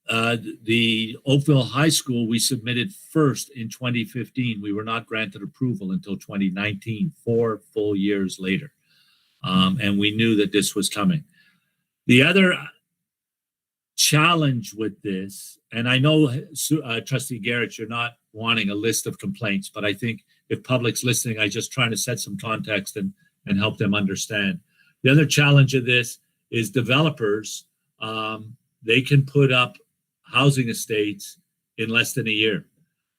the Oakville High School, we submitted first in 2015. We were not granted approval until 2019, 4 full years later. And we knew that this was coming. The other challenge with this, and I know, Trustee Garrett, you're not wanting a list of complaints, but I think if public's listening, I just trying to set some context and help them understand. The other challenge of this is developers, they can put up housing estates in less than a year.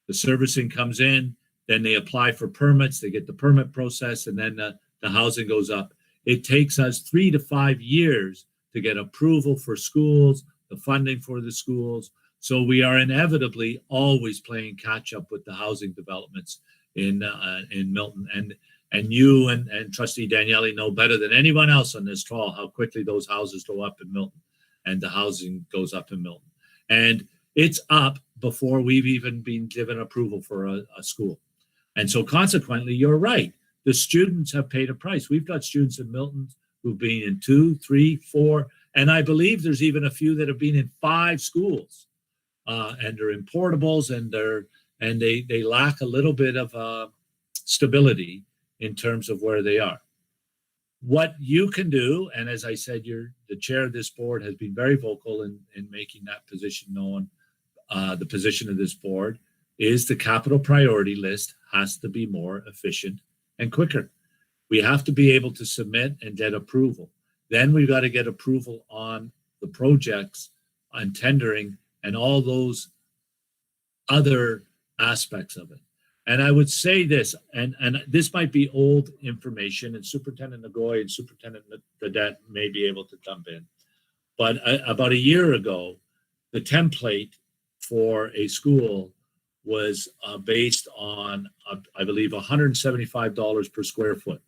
The servicing comes in, then they apply for permits, they get the permit process, and then the housing goes up. It takes us 3 to 5 years to get approval for schools, the funding for the schools. So we are inevitably always playing catch up with the housing developments in Milton. And And you and Trustee Daniele know better than anyone else on this call how quickly those houses go up in Milton, and the housing goes up in Milton. And it's up before we've even been given approval for a school. And so consequently, you're right. The students have paid a price. We've got students in Milton who've been in 2, 3, 4, and I believe there's even a few that have been in 5 schools. And they're in portables, and they lack a little bit of stability in terms of where they are. What you can do, and as I said, the chair of this board has been very vocal in making that position known. The position of this board is the capital priority list has to be more efficient and quicker. We have to be able to submit and get approval. Then we've got to get approval on the projects, on tendering, and all those other aspects of it. And I would say this, and this might be old information, and Superintendent Nagoy and Superintendent Gadet may be able to jump in. But about a year ago, the template for a school was based on, I believe, $175 per square foot.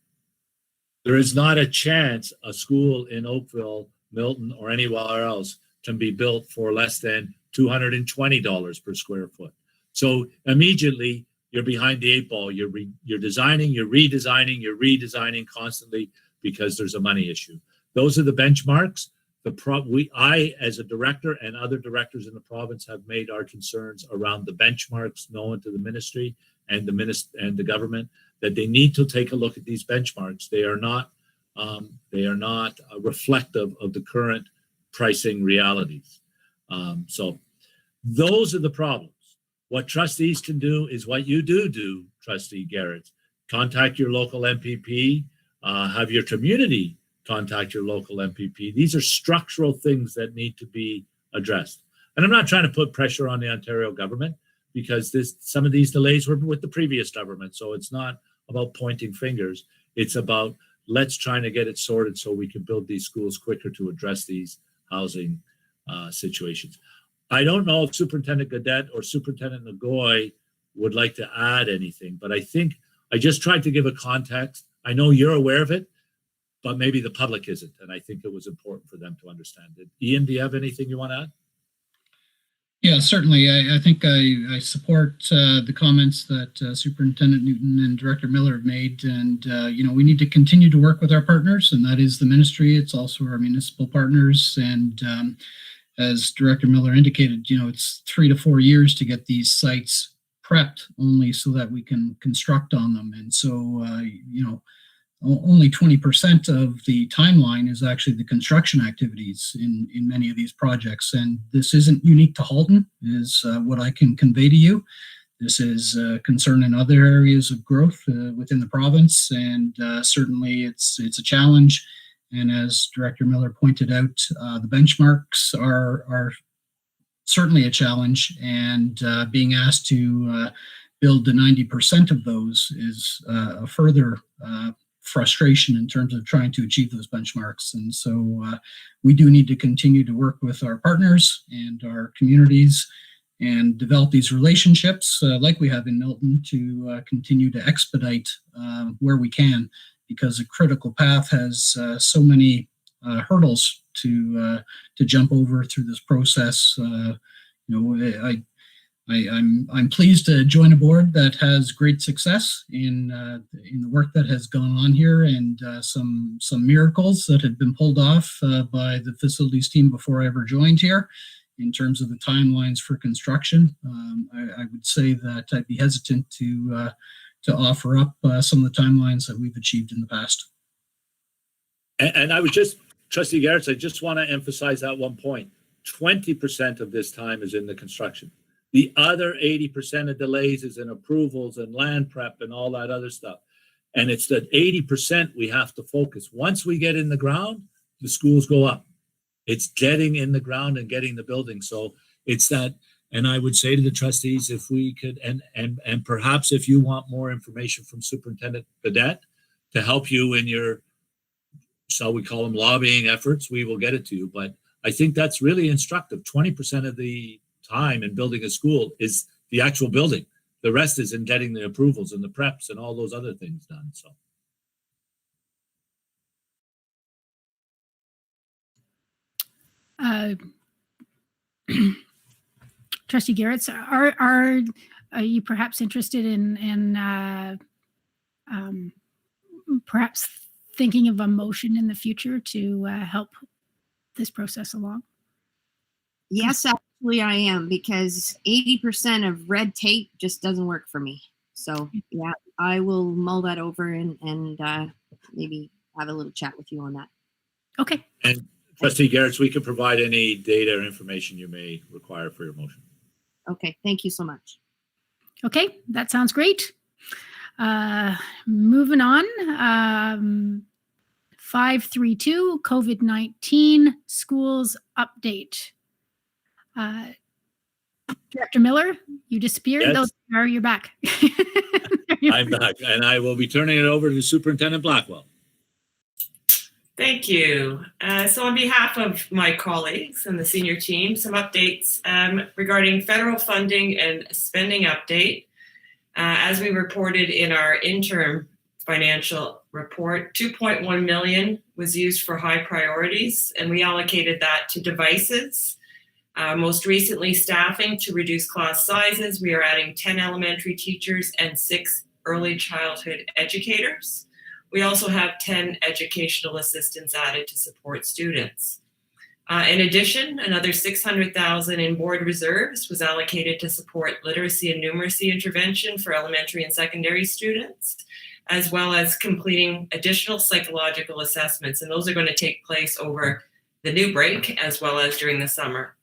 There is not a chance a school in Oakville, Milton, or anywhere else can be built for less than $220 per square foot. So immediately you're behind the 8 ball. You're designing, you're redesigning constantly because there's a money issue. Those are the benchmarks. I, as a director, and other directors in the province have made our concerns around the benchmarks known to the ministry and the government, that they need to take a look at these benchmarks. They are not reflective of the current pricing realities. So those are the problems. What trustees can do is what you do, Trustee Garrett. Contact your local MPP, have your community contact your local MPP. These are structural things that need to be addressed. And I'm not trying to put pressure on the Ontario government, because some of these delays were with the previous government. So it's not about pointing fingers. It's about let's try to get it sorted so we can build these schools quicker to address these housing situations. I don't know if Superintendent Gadet or Superintendent Nagoy would like to add anything, but I think I just tried to give a context. I know you're aware of it, but maybe the public isn't, and I think it was important for them to understand it. Ian, do you have anything you want to add? Yeah, certainly. I think I support the comments that Superintendent Newton and Director Miller have made, and we need to continue to work with our partners, and that is the ministry. It's also our municipal partners, and as Director Miller indicated, it's 3 to 4 years to get these sites prepped, only so that we can construct on them. And so, only 20% of the timeline is actually the construction activities in many of these projects. And this isn't unique to Halton, is what I can convey to you. This is a concern in other areas of growth within the province, and certainly it's a challenge. And as Director Miller pointed out, the benchmarks are certainly a challenge, and being asked to build the 90% of those is a further frustration in terms of trying to achieve those benchmarks. And so we do need to continue to work with our partners and our communities and develop these relationships like we have in Milton to continue to expedite where we can, because a critical path has so many hurdles to jump over through this process. I'm pleased to join a board that has great success in the work that has gone on here, and some miracles that had been pulled off by the facilities team before I ever joined here. In terms of the timelines for construction, I would say that I'd be hesitant to offer up some of the timelines that we've achieved in the past. And I would just, Trustee Garrett, I just want to emphasize that one point. 20% of this time is in the construction. The other 80% of delays is in approvals and land prep and all that other stuff. And it's that 80% we have to focus. Once we get in the ground, the schools go up. It's getting in the ground and getting the building. So it's that, and I would say to the trustees, if we could, and perhaps if you want more information from Superintendent Gadet to help you in your, shall we call them, lobbying efforts, we will get it to you. But I think that's really instructive. 20% of the time in building a school is the actual building. The rest is in getting the approvals and the preps and all those other things done. So Trustee Garrett, are you perhaps interested in perhaps thinking of a motion in the future to help this process along? Yes, actually I am, because 80% of red tape just doesn't work for me. So yeah, I will mull that over and maybe have a little chat with you on that. Okay. And Trustee Garrett, we can provide any data or information you may require for your motion. Okay, thank you so much. Okay, that sounds great. Moving on, 532 COVID-19 schools update. Director Miller, you disappeared. Yes. You're back. I'm back, and I will be turning it over to Superintendent Blackwell. Thank you. So on behalf of my colleagues and the senior team, some updates regarding federal funding and spending update. As we reported in our interim financial report, $2.1 million was used for high priorities, and we allocated that to devices. Most recently, staffing to reduce class sizes. We are adding 10 elementary teachers and 6 early childhood educators. We also have 10 educational assistants added to support students. In addition, another $600,000 in board reserves was allocated to support literacy and numeracy intervention for elementary and secondary students, as well as completing additional psychological assessments. And those are going to take place over the new break as well as during the summer.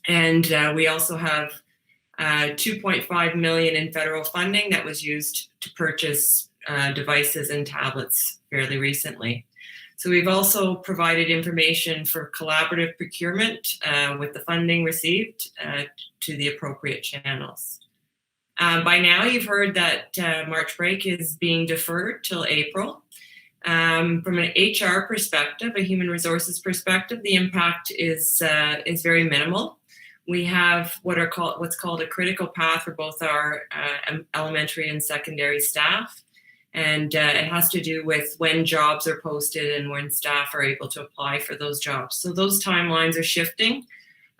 And we also have $2.5 million in federal funding that was used to purchase devices and tablets fairly recently. So we've also provided information for collaborative procurement with the funding received to the appropriate channels. By now, you've heard that March break is being deferred till April. From an HR perspective, a human resources perspective, the impact is very minimal. We have what's called a critical path for both our elementary and secondary staff. And it has to do with when jobs are posted and when staff are able to apply for those jobs. So those timelines are shifting,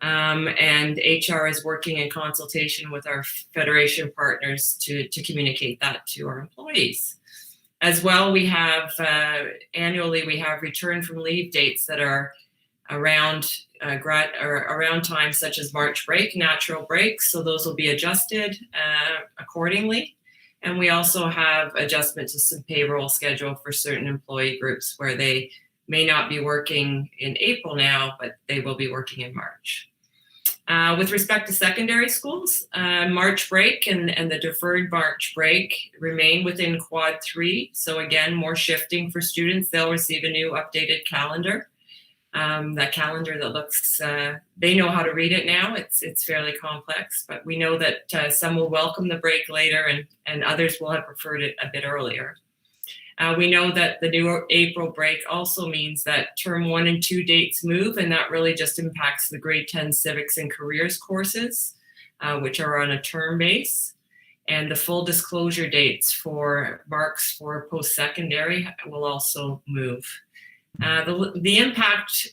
and HR is working in consultation with our federation partners to communicate that to our employees. As well, we have annually, we have return from leave dates that are around times such as March break, natural breaks. So those will be adjusted accordingly. And we also have adjustment to some payroll schedule for certain employee groups where they may not be working in April now, but they will be working in March. With respect to secondary schools, March break and the deferred March break remain within Quad 3. So again, more shifting for students. They'll receive a new updated calendar. That calendar that looks, they know how to read it now. It's fairly complex, but we know that some will welcome the break later and others will have preferred it a bit earlier. We know that the new April break also means that term 1 and 2 dates move, and that really just impacts the grade 10 civics and careers courses, which are on a term base. And the full disclosure dates for marks for post-secondary will also move. The impact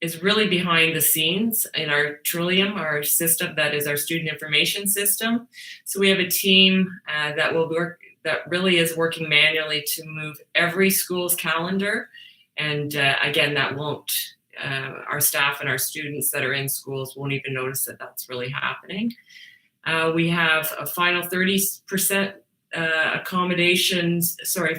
is really behind the scenes in our Trillium, our system that is our student information system. So we have a team that really is working manually to move every school's calendar. And again, that won't, our staff and our students that are in schools won't even notice that that's really happening. We have a final 30%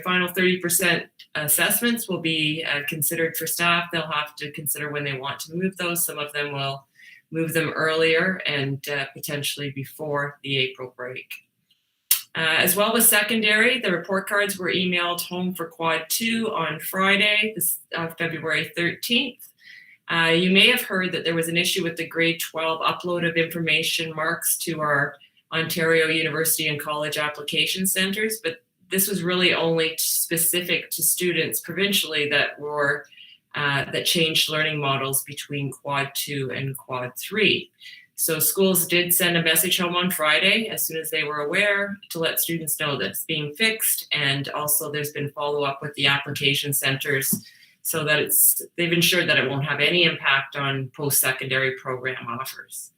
final 30% assessments will be considered for staff. They'll have to consider when they want to move those. Some of them will move them earlier and potentially before the April break. As well with secondary, the report cards were emailed home for Quad 2 on Friday, February 13th. You may have heard that there was an issue with the grade 12 upload of information marks to our Ontario University and College application centers, but this was really only specific to students provincially that were that changed learning models between Quad 2 and Quad 3. So schools did send a message home on Friday as soon as they were aware to let students know that it's being fixed, and also there's been follow-up with the application centers so that they've ensured that it won't have any impact on post-secondary program offers.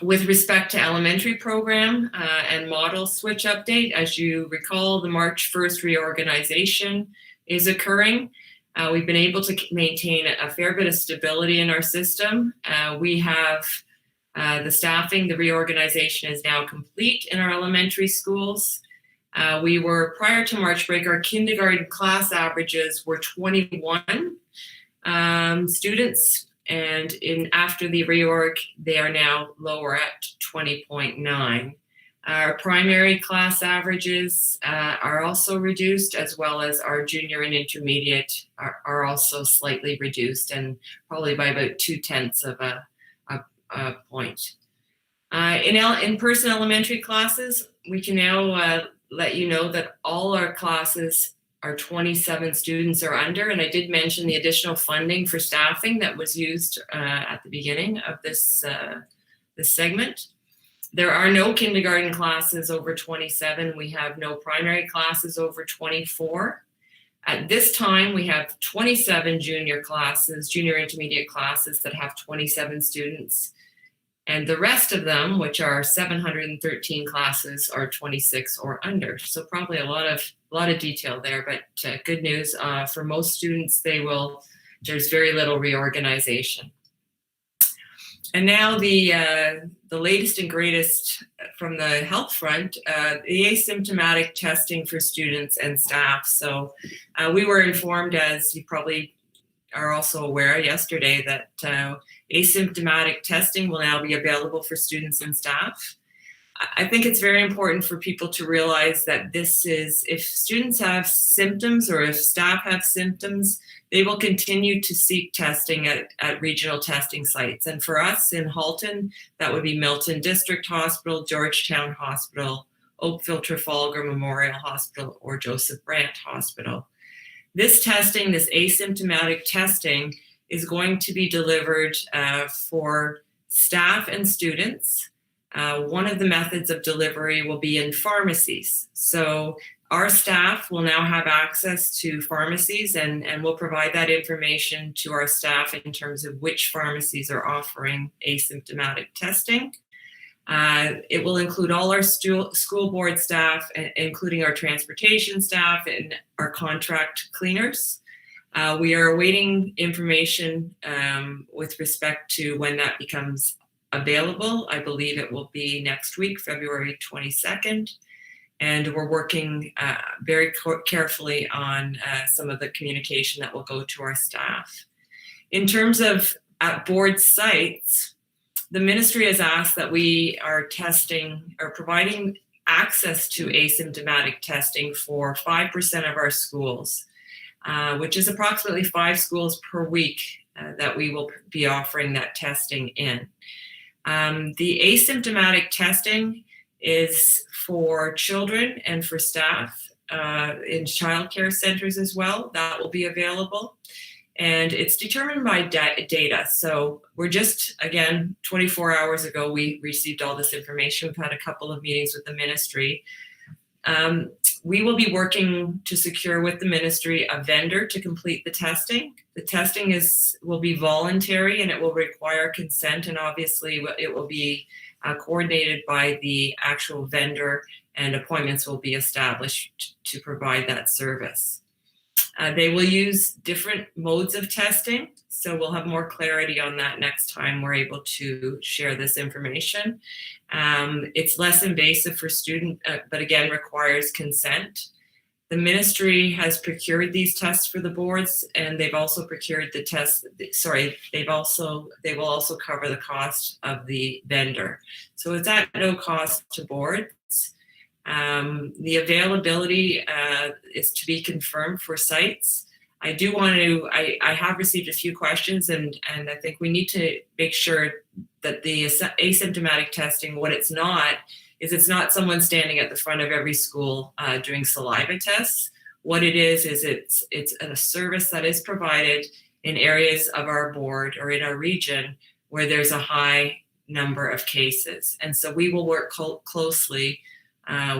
With respect to elementary program and model switch update, as you recall, the March 1st reorganization is occurring. We've been able to maintain a fair bit of stability in our system. We have the staffing, the reorganization is now complete in our elementary schools. We were, prior to March break, our kindergarten class averages were 21 students. And after the reorg, they are now lower at 20.9. Our primary class averages are also reduced, as well as our junior and intermediate are also slightly reduced, and probably by about 0.2 of a point. In in-person elementary classes, we can now let you know that all our classes are 27 students or under, and I did mention the additional funding for staffing that was used at the beginning of this segment. There are no kindergarten classes over 27. We have no primary classes over 24. At this time, we have 27 junior intermediate classes that have 27 students. And the rest of them, which are 713 classes, are 26 or under. So probably a lot of detail there, but good news for most students, there's very little reorganization. And now the latest and greatest from the health front, the asymptomatic testing for students and staff. So we were informed, as you probably are also aware, yesterday, that asymptomatic testing will now be available for students and staff. I think it's very important for people to realize that if students have symptoms or if staff have symptoms, they will continue to seek testing at regional testing sites. And for us in Halton, that would be Milton District Hospital, Georgetown Hospital, Oakville Trafalgar Memorial Hospital, or Joseph Brant Hospital. This testing, this asymptomatic testing, is going to be delivered for staff and students. One of the methods of delivery will be in pharmacies. So our staff will now have access to pharmacies, and we'll provide that information to our staff in terms of which pharmacies are offering asymptomatic testing. It will include all our school board staff, including our transportation staff and our contract cleaners. We are awaiting information with respect to when that becomes available. I believe it will be next week, February 22nd. And we're working very carefully on some of the communication that will go to our staff. In terms of at board sites, the ministry has asked that we are testing or providing access to asymptomatic testing for 5% of our schools, which is approximately 5 schools per week that we will be offering that testing in. The asymptomatic testing is for children and for staff in childcare centers as well. That will be available. And it's determined by data. So we're just, again, 24 hours ago, we received all this information. We've had a couple of meetings with the ministry. We will be working to secure with the ministry a vendor to complete the testing. The testing will be voluntary and it will require consent, and obviously it will be coordinated by the actual vendor, and appointments will be established to provide that service. They will use different modes of testing, so we'll have more clarity on that next time we're able to share this information. It's less invasive for students, but again requires consent. The ministry has procured these tests for the boards, and they've also procured the tests. They will also cover the cost of the vendor. So it's at no cost to boards. The availability is to be confirmed for sites. I do want to, I have received a few questions, and I think we need to make sure that the asymptomatic testing, what it's not, is it's not someone standing at the front of every school doing saliva tests. What it is it's a service that is provided in areas of our board or in our region where there's a high number of cases. And so we will work closely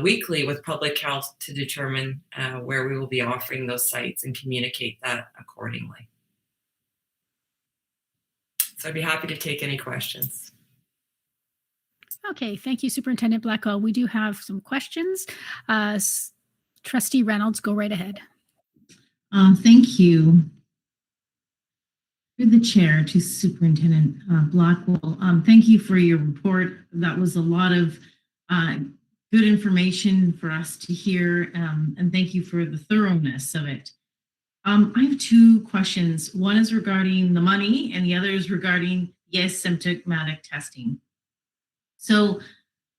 weekly with public health to determine where we will be offering those sites and communicate that accordingly. So I'd be happy to take any questions. Okay, thank you, Superintendent Blackwell. We do have some questions. Trustee Reynolds, go right ahead. Thank you. Through the chair to Superintendent Blackwell, thank you for your report. That was a lot of good information for us to hear, and thank you for the thoroughness of it. I have two questions. One is regarding the money, and the other is regarding the asymptomatic testing. So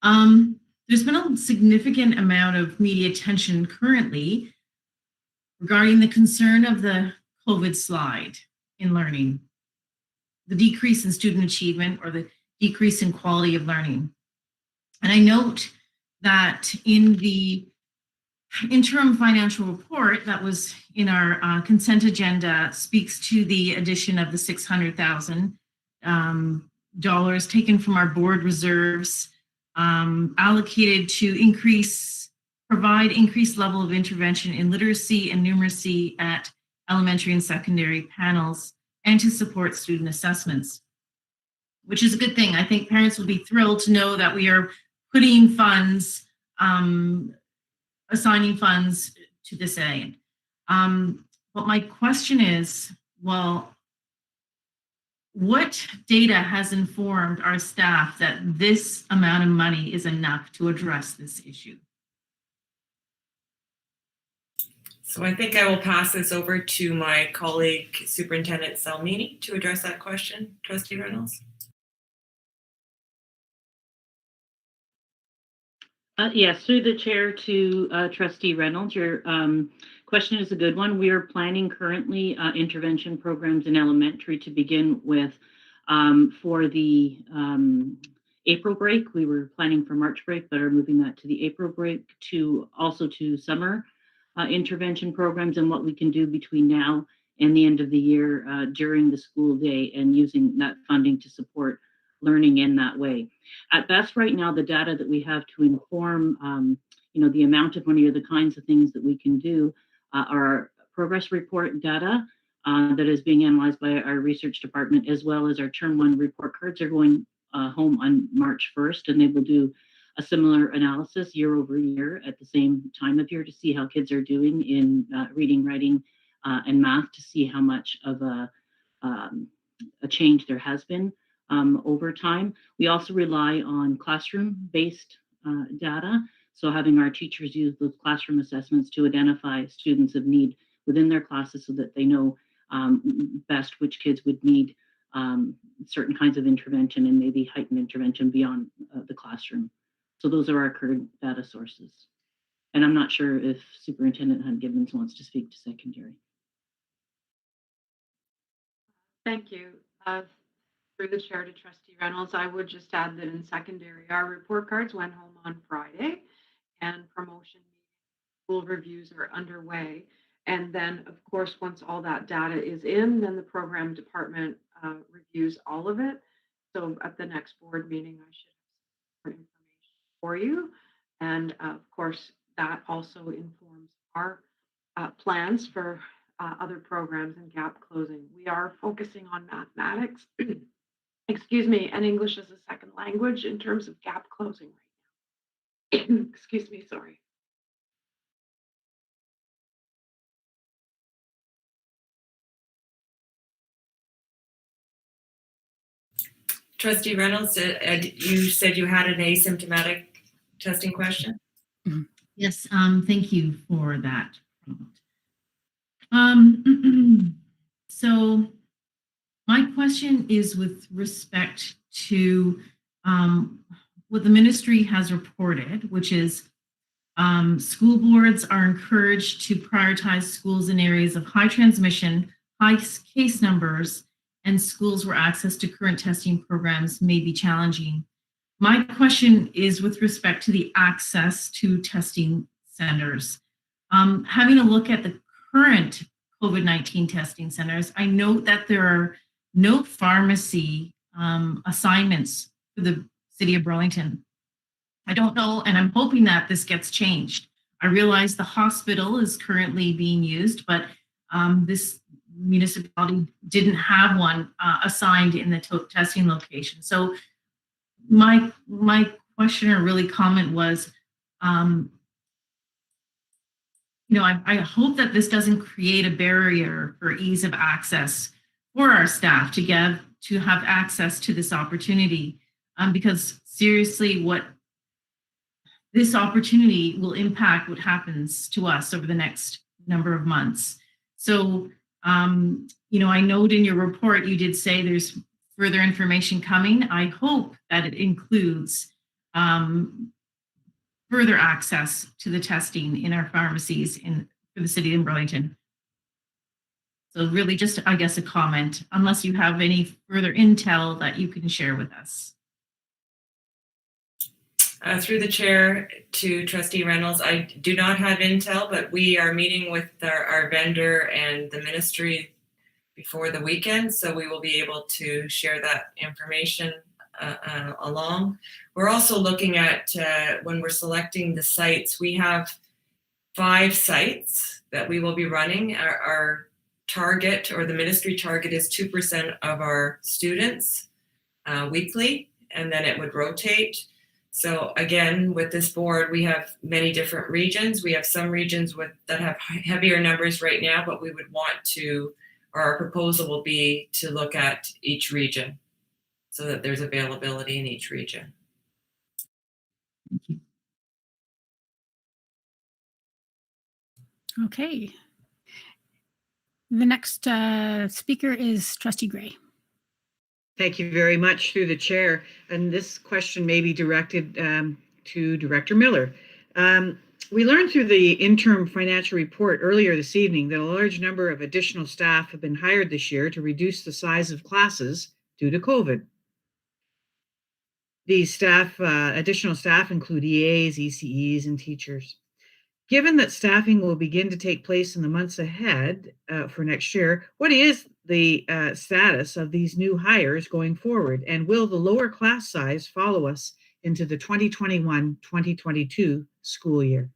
there's been a significant amount of media attention currently regarding the concern of the COVID slide in learning, the decrease in student achievement or the decrease in quality of learning. And I note that in the interim financial report that was in our consent agenda speaks to the addition of the $600,000 taken from our board reserves, allocated to provide increased level of intervention in literacy and numeracy at elementary and secondary panels, and to support student assessments, which is a good thing. I think parents will be thrilled to know that we are putting funds, assigning funds to this aid. But my question is, well, what data has informed our staff that this amount of money is enough to address this issue? So I think I will pass this over to my colleague, Superintendent Salmini, to address that question. Trustee Reynolds. Yes, through the chair to Trustee Reynolds, your question is a good one. We are planning currently intervention programs in elementary to begin with. For the April break, we were planning for March break, but are moving that to the April break, to also to summer intervention programs, and what we can do between now and the end of the year during the school day, and using that funding to support learning in that way. At best right now, the data that we have to inform the amount of money or the kinds of things that we can do are progress report data that is being analyzed by our research department, as well as our term 1 report cards are going home on March 1st, and they will do a similar analysis year over year at the same time of year to see how kids are doing in reading, writing, and math, to see how much of a change there has been over time. We also rely on classroom-based data, so having our teachers use those classroom assessments to identify students of need within their classes so that they know best which kids would need certain kinds of intervention and maybe heightened intervention beyond the classroom. So those are our current data sources. And I'm not sure if Superintendent Hunt-Gibbons wants to speak to secondary. Thank you. Through the chair to Trustee Reynolds, I would just add that in secondary, our report cards went home on Friday, and promotion school reviews are underway. And then, of course, once all that data is in, then the program department reviews all of it. So at the next board meeting, I should have more information for you. And of course, that also informs our plans for other programs and gap closing. We are focusing on mathematics, excuse me, and English as a second language in terms of gap closing right now. Excuse me, sorry. Trustee Reynolds, you said you had an asymptomatic testing question? Yes, thank you for that. So my question is with respect to what the ministry has reported, which is school boards are encouraged to prioritize schools in areas of high transmission, high case numbers, and schools where access to current testing programs may be challenging. My question is with respect to the access to testing centers. Having a look at the current COVID-19 testing centers, I note that there are no pharmacy assignments for the city of Burlington. I don't know, and I'm hoping that this gets changed. I realize the hospital is currently being used, but this municipality didn't have one assigned in the testing location. So my question or really comment was, I hope that this doesn't create a barrier for ease of access for our staff to have access to this opportunity, because seriously, what this opportunity will impact what happens to us over the next number of months. So, I note in your report, you did say there's further information coming. I hope that it includes further access to the testing in our pharmacies for the city of Burlington. So really just, I guess, a comment, unless you have any further intel that you can share with us. Through the chair to Trustee Reynolds, I do not have intel, but we are meeting with our vendor and the ministry before the weekend, so we will be able to share that information along. We're also looking at, when we're selecting the sites, we have 5 sites that we will be running. Our target, or the ministry target, is 2% of our students weekly, and then it would rotate. So again, with this board, we have many different regions. We have some regions that have heavier numbers right now, but we would want to, or our proposal will be to look at each region so that there's availability in each region. Okay. The next speaker is Trustee Gray. Thank you very much, through the chair. And this question may be directed to Director Miller. We learned through the interim financial report earlier this evening that a large number of additional staff have been hired this year to reduce the size of classes due to COVID. These additional staff include EAs, ECEs, and teachers. Given that staffing will begin to take place in the months ahead for next year, what is the status of these new hires going forward? And will the lower class size follow us into the 2021-2022 school year?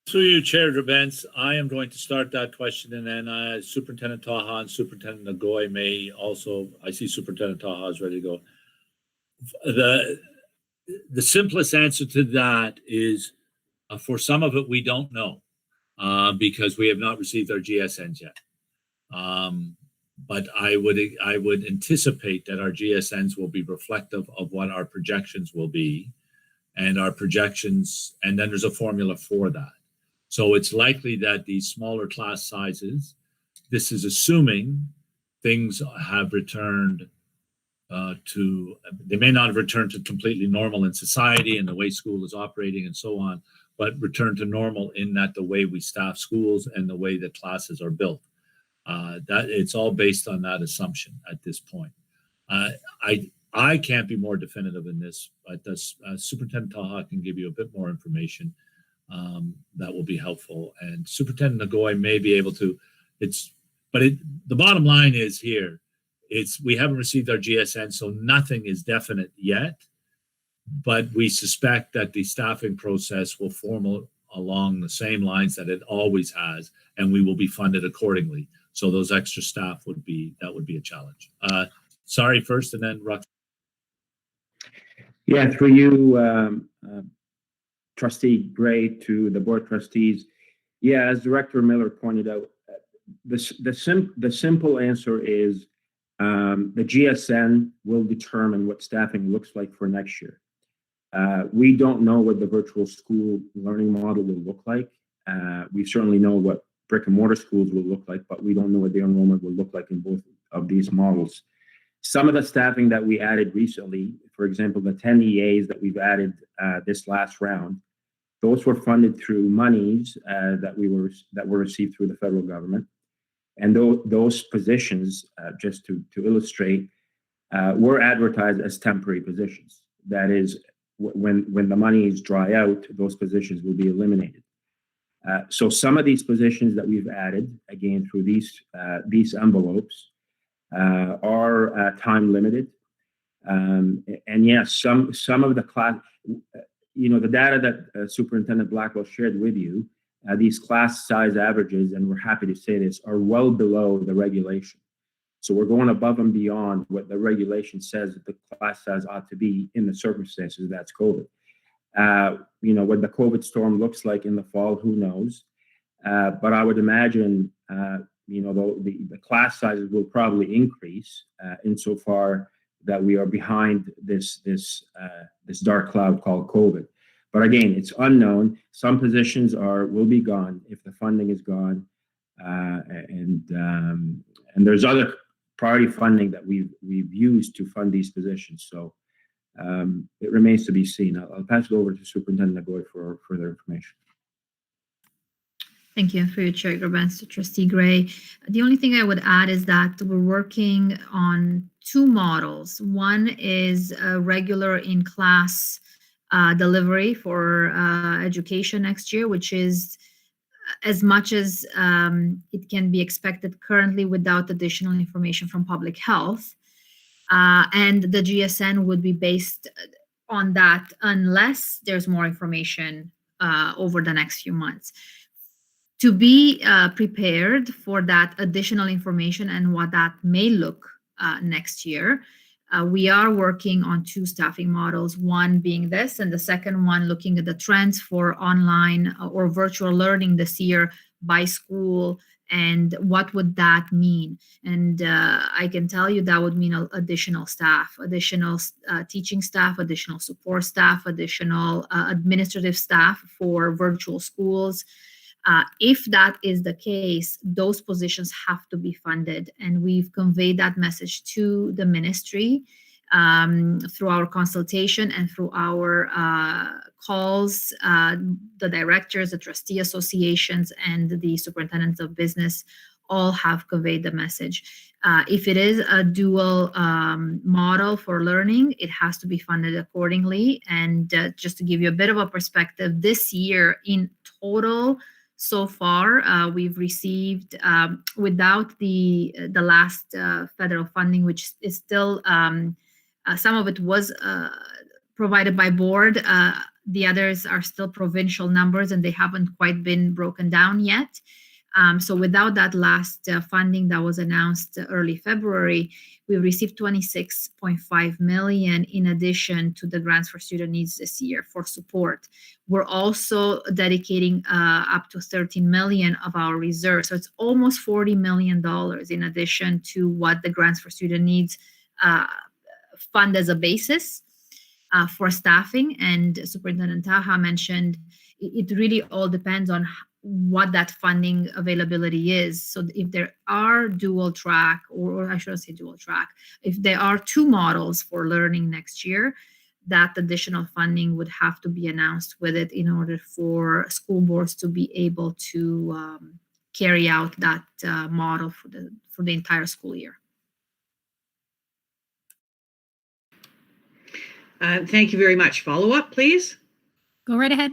Through you, Chair Drabens, I am going to start that question, and then Superintendent Taha and Superintendent Nagoy may also, I see Superintendent Taha is ready to go. The simplest answer to that is, for some of it, we don't know because we have not received our GSNs yet. But I would anticipate that our GSNs will be reflective of what our projections will be, and our projections, and then there's a formula for that. So it's likely that these smaller class sizes, this is assuming things have returned they may not have returned to completely normal in society and the way school is operating and so on, but return to normal in that the way we staff schools and the way that classes are built. That it's all based on that assumption at this point. I can't be more definitive in this, but Superintendent Taha can give you a bit more information that will be helpful, and Superintendent Nagoy may be able to. The bottom line is here. We haven't received our GSN, so nothing is definite yet, but we suspect that the staffing process will form along the same lines that it always has, and we will be funded accordingly. So those extra staff would be a challenge. Sorry first, and then Rox. Yeah, through you, Trustee Gray, to the Board of Trustees. Yeah, as Director Miller pointed out, the simple answer is the GSN will determine what staffing looks like for next year. We don't know what the virtual school learning model will look like. We certainly know what brick and mortar schools will look like, but we don't know what the enrollment will look like in both of these models. Some of the staffing that we added recently, for example, the 10 EAs that we've added this last round, those were funded through monies that were received through the federal government. And those positions, just to illustrate, were advertised as temporary positions. That is, when the monies dry out, those positions will be eliminated. So some of these positions that we've added, again, through these envelopes, are time limited. And yes, some of the class, the data that Superintendent Blackwell shared with you, these class size averages, and we're happy to say this, are well below the regulation. So we're going above and beyond what the regulation says that the class size ought to be in the circumstances that's COVID. What the COVID storm looks like in the fall, who knows? But I would imagine, the class sizes will probably increase insofar that we are behind this dark cloud called COVID. But again, it's unknown. Some positions will be gone if the funding is gone, and there's other priority funding that we've used to fund these positions. So it remains to be seen. I'll pass it over to Superintendent Nagoy for further information. Thank you for your chair, Grabans, to Trustee Gray. The only thing I would add is that we're working on two models. One is a regular in-class delivery for education next year, which is as much as it can be expected currently without additional information from public health. And the GSN would be based on that unless there's more information over the next few months. To be prepared for that additional information and what that may look next year, we are working on two staffing models, one being this, and the second one looking at the trends for online or virtual learning this year by school, and what would that mean. And I can tell you that would mean additional staff, additional teaching staff, additional support staff, additional administrative staff for virtual schools. If that is the case, those positions have to be funded, and we've conveyed that message to the ministry through our consultation and through our calls. The directors, the trustee associations, and the superintendents of business all have conveyed the message. If it is a dual model for learning, it has to be funded accordingly. And just to give you a bit of a perspective, this year in total, so far, we've received, without the last federal funding, which is still, some of it was provided by board. The others are still provincial numbers, and they haven't quite been broken down yet. So without that last funding that was announced early February, we received 26.5 million in addition to the grants for student needs this year for support. We're also dedicating up to 13 million of our reserves. So it's almost $40 million in addition to what the grants for student needs fund as a basis for staffing. And Superintendent Taha mentioned it really all depends on what that funding availability is. So if there are dual track, or I shouldn't say dual track, if there are two models for learning next year, that additional funding would have to be announced with it in order for school boards to be able to carry out that model for the entire school year. Thank you very much. Follow up, please. Go right ahead.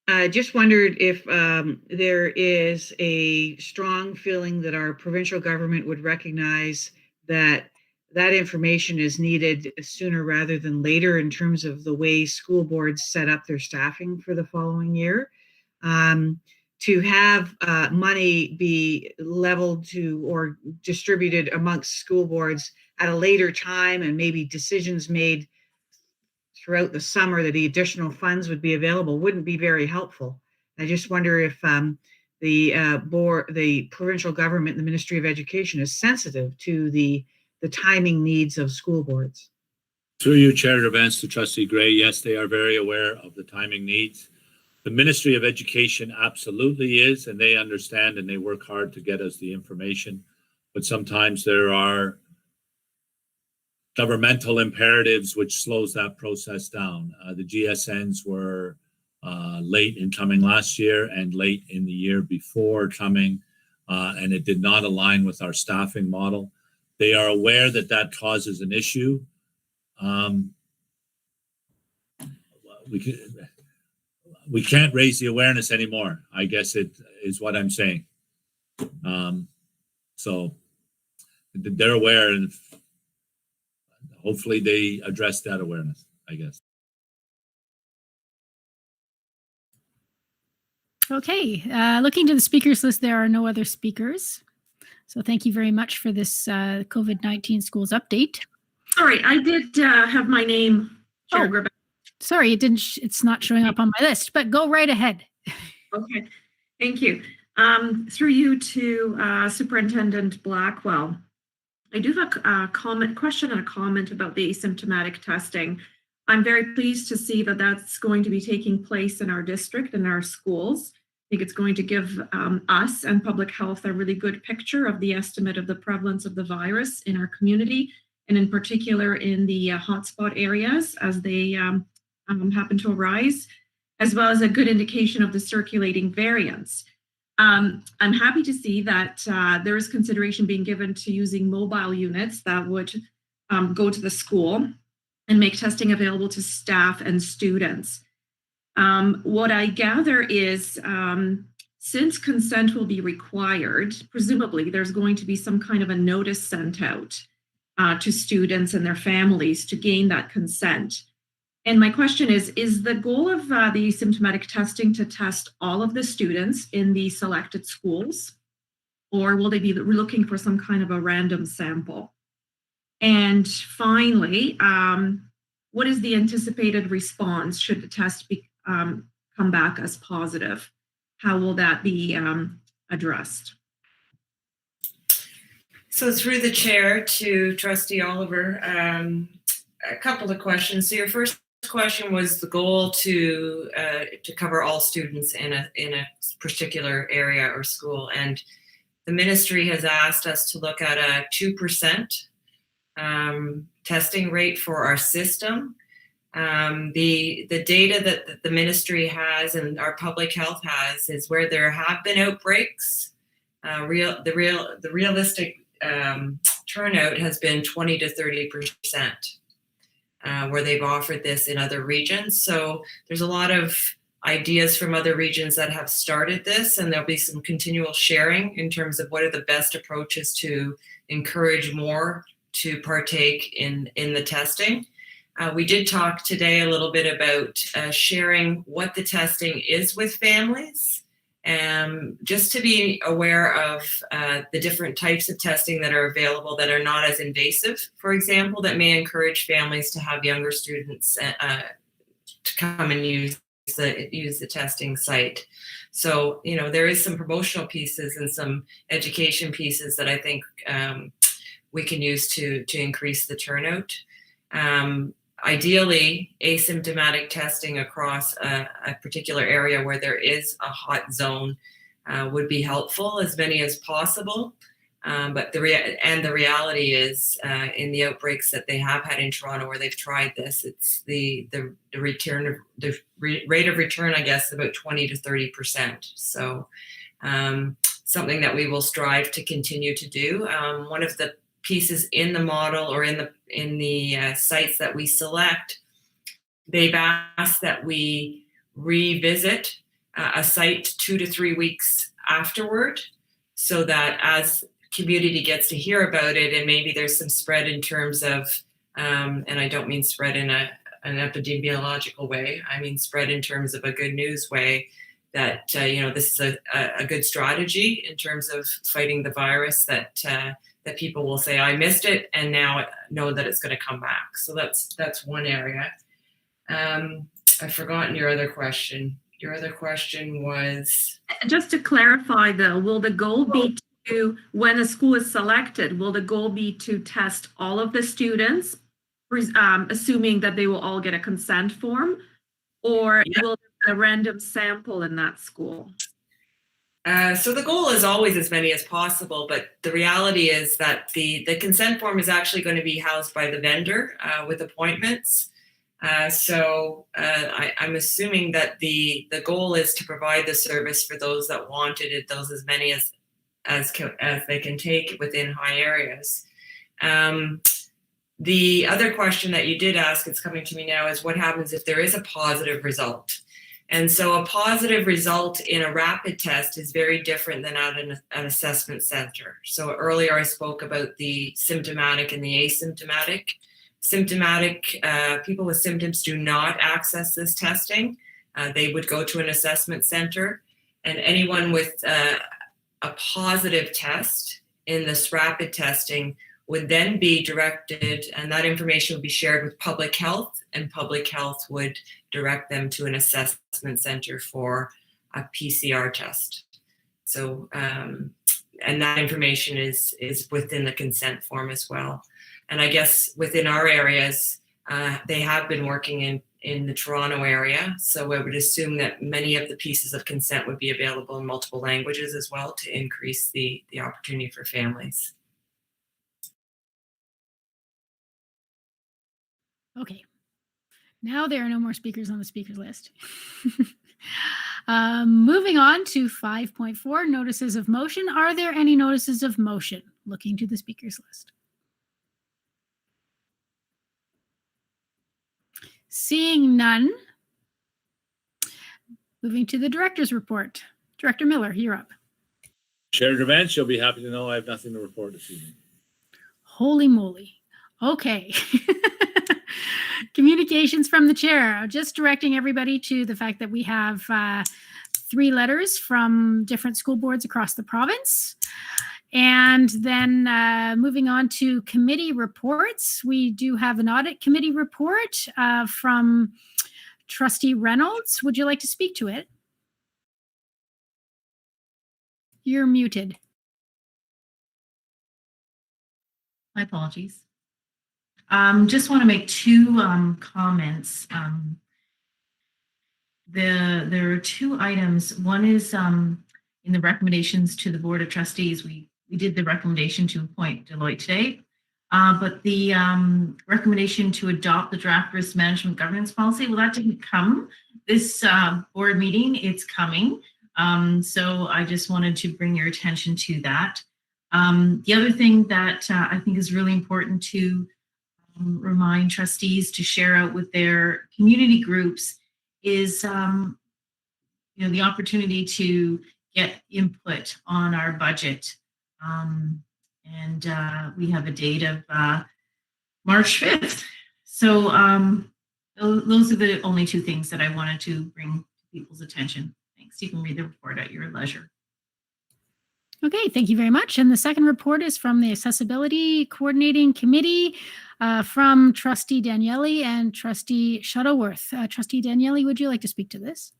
I just wondered if there is a strong feeling that our provincial government would recognize that information is needed sooner rather than later in terms of the way school boards set up their staffing for the following year. To have money be leveled to or distributed amongst school boards at a later time, and maybe decisions made throughout the summer that the additional funds would be available, wouldn't be very helpful. I just wonder if the provincial government, the Ministry of Education, is sensitive to the timing needs of school boards. Through you, Chair Events, to Trustee Gray, yes, they are very aware of the timing needs. The Ministry of Education absolutely is, and they understand and they work hard to get us the information. But sometimes there are governmental imperatives which slows that process down. The GSNs were late in coming last year and late in the year before coming, and it did not align with our staffing model. They are aware that that causes an issue. We can't raise the awareness anymore, I guess it is what I'm saying. So they're aware, and hopefully they address that awareness, I guess. Okay, looking to the speakers list, there are no other speakers. So thank you very much for this COVID-19 schools update. Sorry, I did have my name, Chair Griffin. Sorry, it didn't. It's not showing up on my list, but go right ahead. Okay, thank you. Through you to Superintendent Blackwell. I do have a question and a comment about the asymptomatic testing. I'm very pleased to see that that's going to be taking place in our district and our schools. I think it's going to give us and public health a really good picture of the estimate of the prevalence of the virus in our community, and in particular in the hotspot areas as they happen to arise, as well as a good indication of the circulating variants. I'm happy to see that there is consideration being given to using mobile units that would go to the school and make testing available to staff and students. What I gather is since consent will be required, presumably there's going to be some kind of a notice sent out to students and their families to gain that consent. And my question is the goal of the asymptomatic testing to test all of the students in the selected schools, or will they be looking for some kind of a random sample? And finally, what is the anticipated response should the test come back as positive? How will that be addressed? So through the chair to Trustee Oliver, a couple of questions. So your first question was the goal to cover all students in a particular area or school, and the ministry has asked us to look at a 2% testing rate for our system. The data that the ministry has and our public health has is where there have been outbreaks. The realistic turnout has been 20 to 30%, where they've offered this in other regions. So there's a lot of ideas from other regions that have started this, and there'll be some continual sharing in terms of what are the best approaches to encourage more to partake in the testing. We did talk today a little bit about sharing what the testing is with families, just to be aware of the different types of testing that are available that are not as invasive, for example, that may encourage families to have younger students to come and use the testing site. So, you know, there is some promotional pieces and some education pieces that I think we can use to increase the turnout. Ideally, asymptomatic testing across a particular area where there is a hot zone would be helpful, as many as possible. But the reality is, in the outbreaks that they have had in Toronto where they've tried this, it's the rate of return, I guess, about 20 to 30%. So something that we will strive to continue to do. One of the pieces in the model or in the sites that we select, they've asked that we revisit a site 2 to 3 weeks afterward, so that as community gets to hear about it and maybe there's some spread in terms of, and I don't mean spread in an epidemiological way, I mean spread in terms of a good news way, that this is a good strategy in terms of fighting the virus, that people will say, I missed it, and now I know that it's going to come back. So that's one area. I've forgotten your other question. Your other question was? Just to clarify though, will the goal be to, when a school is selected, will the goal be to test all of the students, assuming that they will all get a consent form, or will there be a random sample in that school? So the goal is always as many as possible, but the reality is that the consent form is actually going to be housed by the vendor with appointments. So I'm assuming that the goal is to provide the service for those that wanted it, those as many as they can take within high areas. The other question that you did ask, it's coming to me now, is what happens if there is a positive result? And so a positive result in a rapid test is very different than at an assessment center. So earlier I spoke about the symptomatic and the asymptomatic symptomatic people with symptoms do not access this testing. They would go to an assessment center, and anyone with a positive test in this rapid testing would then be directed, and that information would be shared with public health, and public health would direct them to an assessment center for a PCR test. So, and that information is within the consent form as well. And I guess within our areas, they have been working in the Toronto area. So I would assume that many of the pieces of consent would be available in multiple languages as well to increase the opportunity for families. Okay. Now there are no more speakers on the speakers list. Moving on to 5.4, notices of motion. Are there any notices of motion? Looking to the speakers list. Seeing none. Moving to the director's report. Director Miller, you're up. Chair Gervais, you'll be happy to know I have nothing to report this evening. Holy moly. Okay. Communications from the chair. Just directing everybody to the fact that we have 3 letters from different school boards across the province. And then moving on to committee reports, we do have an audit committee report from Trustee Reynolds. Would you like to speak to it? You're muted. My apologies. Just want to make 2 comments. There are 2 items. One is in the recommendations to the Board of Trustees. We did the recommendation to appoint Deloitte today, but the recommendation to adopt the draft risk management governance policy, well, that didn't come this board meeting. It's coming. So I just wanted to bring your attention to that. The other thing that I think is really important to remind trustees to share out with their community groups is the opportunity to get input on our budget. And we have a date of March 5th. So those are the only 2 things that I wanted to bring to people's attention. Thanks. You can read the report at your leisure. Okay, thank you very much. And the second report is from the Accessibility Coordinating Committee from Trustee Daniele and Trustee Shuttleworth. Trustee Daniele, would you like to speak to this?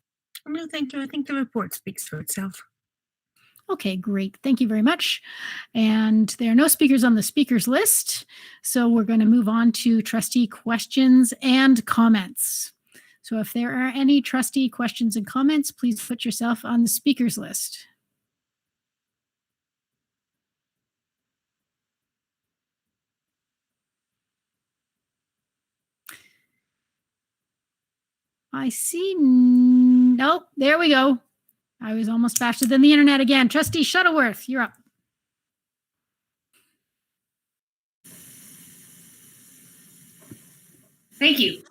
No, thank you. I think the report speaks for itself. Okay, great. Thank you very much. And there are no speakers on the speakers list. So we're going to move on to trustee questions and comments. So if there are any trustee questions and comments, please put yourself on the speakers list. I see. Nope. There we go. I was almost faster than the internet again. Trustee Shuttleworth, you're up. Thank you.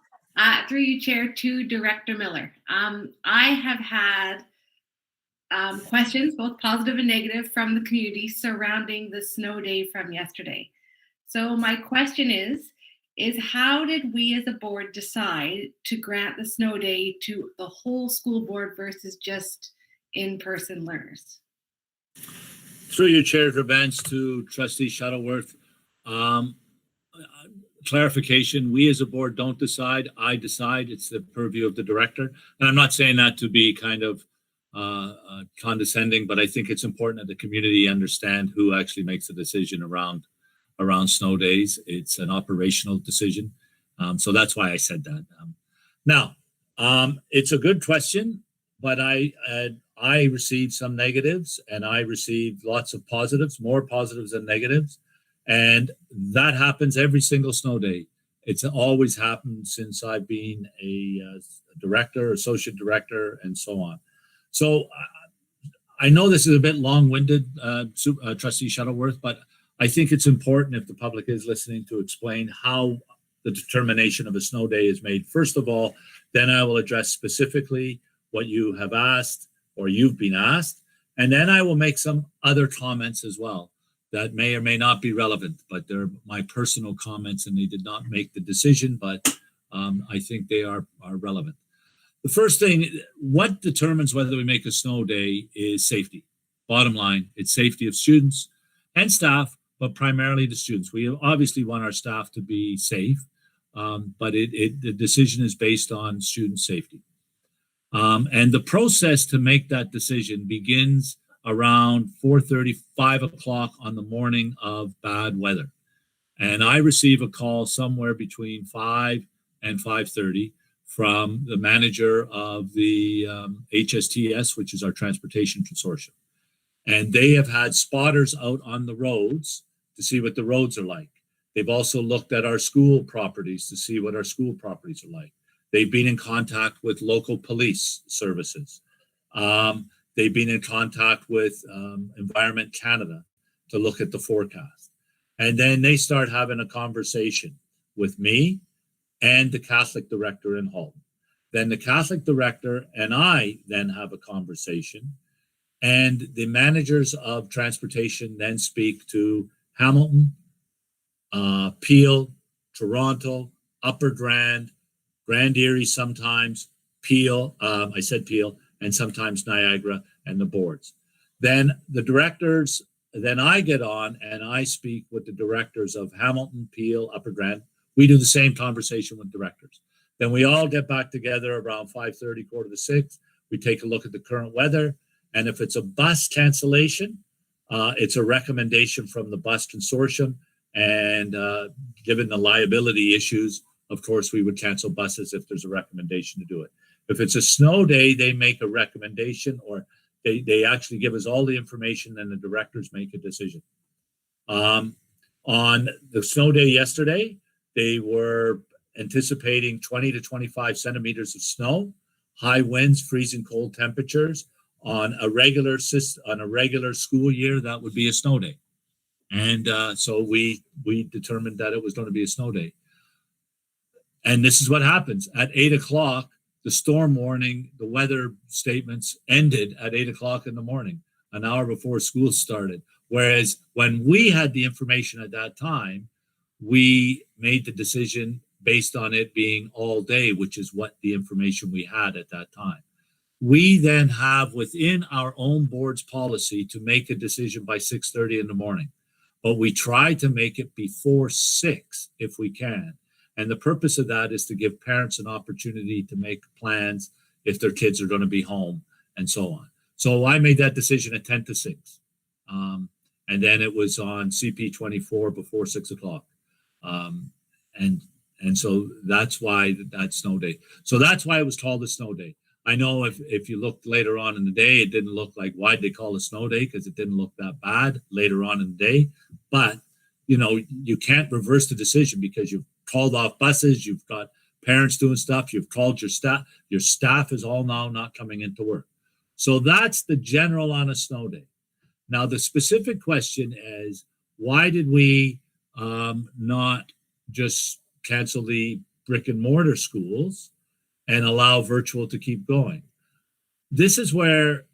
Through you, Chair, to Director Miller. I have had questions, both positive and negative, from the community surrounding the snow day from yesterday. So my question is how did we as a board decide to grant the snow day to the whole school board versus just in-person learners? Through your chair of events to Trustee Shuttleworth, clarification, we as a board don't decide. I decide. It's the purview of the director. And I'm not saying that to be kind of condescending, but I think it's important that the community understand who actually makes the decision around snow days. It's an operational decision. So that's why I said that. Now, it's a good question, but I received some negatives and I received lots of positives, more positives than negatives. And that happens every single snow day. It's always happened since I've been a director, associate director, and so on. So I know this is a bit long-winded, Trustee Shuttleworth, but I think it's important, if the public is listening, to explain how the determination of a snow day is made. First of all, then I will address specifically what you have asked or you've been asked, and then I will make some other comments as well. that may or may not be relevant, but they're my personal comments and they did not make the decision, but I think they are relevant. The first thing, what determines whether we make a snow day is safety. Bottom line, it's safety of students and staff, but primarily the students. We obviously want our staff to be safe, but the decision is based on student safety. And the process to make that decision begins around 4:30, 5 o'clock on the morning of bad weather. And I receive a call somewhere between 5 and 5:30 from the manager of the HSTS, which is our transportation consortium. And they have had spotters out on the roads to see what the roads are like. They've also looked at our school properties to see what our school properties are like. They've been in contact with local police services. They've been in contact with Environment Canada to look at the forecast. And then they start having a conversation with me and the Catholic director in Halton. Then the Catholic director and I then have a conversation, and the managers of transportation then speak to Hamilton, Peel, Toronto, Upper Grand, Grand Erie sometimes, Peel, I said Peel, and sometimes Niagara and the boards. Then the directors, then I get on and I speak with the directors of Hamilton, Peel, Upper Grand. We do the same conversation with directors. Then we all get back together around 5:30, 5:45. We take a look at the current weather. And if it's a bus cancellation, it's a recommendation from the bus consortium. And given the liability issues, of course, we would cancel buses if there's a recommendation to do it. If it's a snow day, they make a recommendation, or they actually give us all the information and the directors make a decision. On the snow day yesterday, they were anticipating 20 to 25 centimeters of snow, high winds, freezing cold temperatures. On a regular school year, that would be a snow day. And so we determined that it was going to be a snow day. And this is what happens. At 8 o'clock, the storm warning, the weather statements ended at 8 o'clock in the morning, an hour before school started. Whereas when we had the information at that time, we made the decision based on it being all day, which is what the information we had at that time. We then have within our own board's policy to make a decision by 6:30 in the morning, but we try to make it before 6 if we can. And the purpose of that is to give parents an opportunity to make plans if their kids are going to be home and so on. So I made that decision at 10 to 6. And then it was on CP24 before 6 o'clock. And so that's why that snow day. So that's why it was called a snow day. I know if you looked later on in the day, it didn't look like, why'd they call it a snow day? Because it didn't look that bad later on in the day. But, you know, you can't reverse the decision because you've called off buses, you've got parents doing stuff, you've called your staff is all now not coming into work. So that's the general on a snow day. Now, the specific question is, why did we not just cancel the brick and mortar schools and allow virtual to keep going? This is where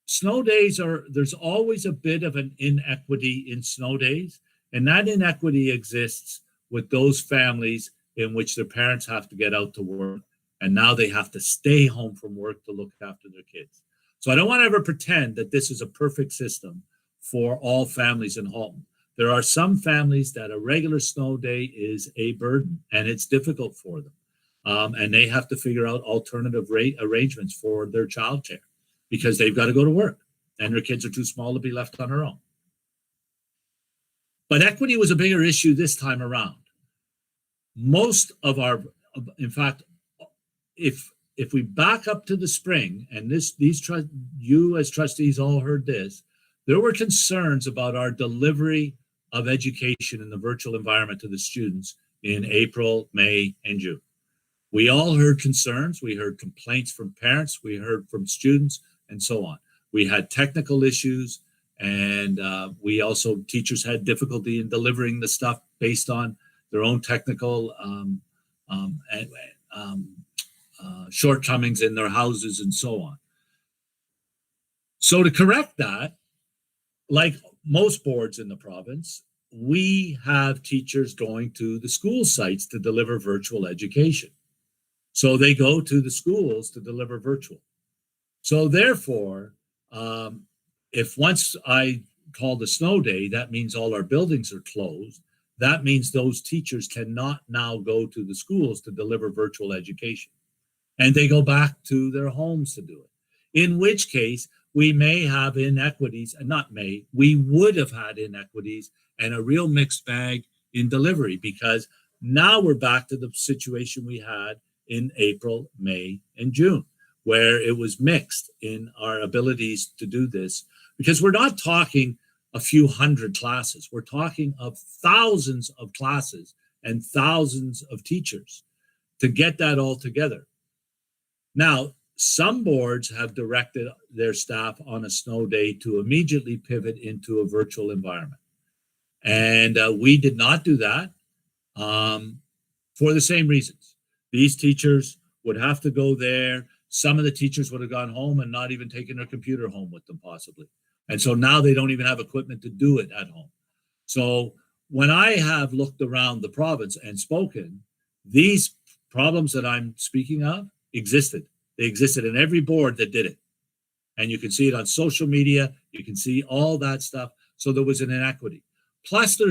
snow days there's always a bit of an inequity in snow days, and that inequity exists with those families in which their parents have to get out to work, and now they have to stay home from work to look after their kids. So I don't want to ever pretend that this is a perfect system for all families in Halton. There are some families that a regular snow day is a burden, and it's difficult for them. And they have to figure out alternative arrangements for their childcare because they've got to go to work and their kids are too small to be left on their own. But equity was a bigger issue this time around. Most of in fact, if we back up to the spring, and you as trustees all heard this, there were concerns about our delivery of education in the virtual environment to the students in April, May, and June. We all heard concerns. We heard complaints from parents. We heard from students and so on. We had technical issues, and teachers had difficulty in delivering the stuff based on their own technical shortcomings in their houses and so on. So to correct that, like most boards in the province, we have teachers going to the school sites to deliver virtual education. So they go to the schools to deliver virtual. So therefore, if once I called a snow day, that means all our buildings are closed. That means those teachers cannot now go to the schools to deliver virtual education. And they go back to their homes to do it. In which case, we may have inequities, and not may, we would have had inequities and a real mixed bag in delivery, because now we're back to the situation we had in April, May, and June, where it was mixed in our abilities to do this, because we're not talking a few hundred classes. We're talking of thousands of classes and thousands of teachers to get that all together. Now, some boards have directed their staff on a snow day to immediately pivot into a virtual environment. And we did not do that for the same reasons. These teachers would have to go there. Some of the teachers would have gone home and not even taken their computer home with them, possibly. And so now they don't even have equipment to do it at home. So when I have looked around the province and spoken, these problems that I'm speaking of existed. They existed in every board that did it. And you can see it on social media. You can see all that stuff. So there was an inequity. Plus, there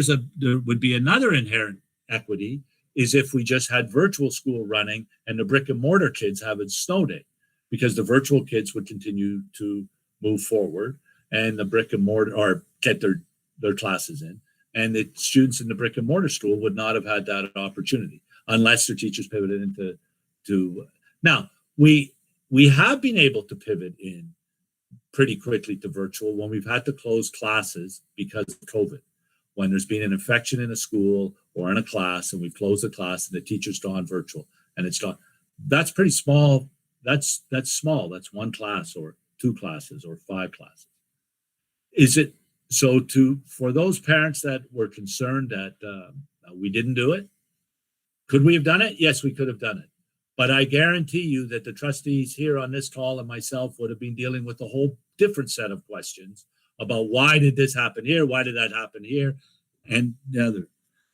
would be another inherent equity, is if we just had virtual school running and the brick and mortar kids have a snow day, because the virtual kids would continue to move forward and the brick and mortar, or get their classes in, and the students in the brick and mortar school would not have had that opportunity unless their teachers pivoted into. Now, we have been able to pivot in pretty quickly to virtual when we've had to close classes because of COVID. When there's been an infection in a school or in a class and we've closed the class and the teacher's gone virtual and it's gone, that's pretty small. That's small. That's one class or two classes or five classes. Is it so for those parents that were concerned that we didn't do it? Could we have done it? Yes, we could have done it. But I guarantee you that the trustees here on this call and myself would have been dealing with a whole different set of questions about why did this happen here? Why did that happen here? And the other.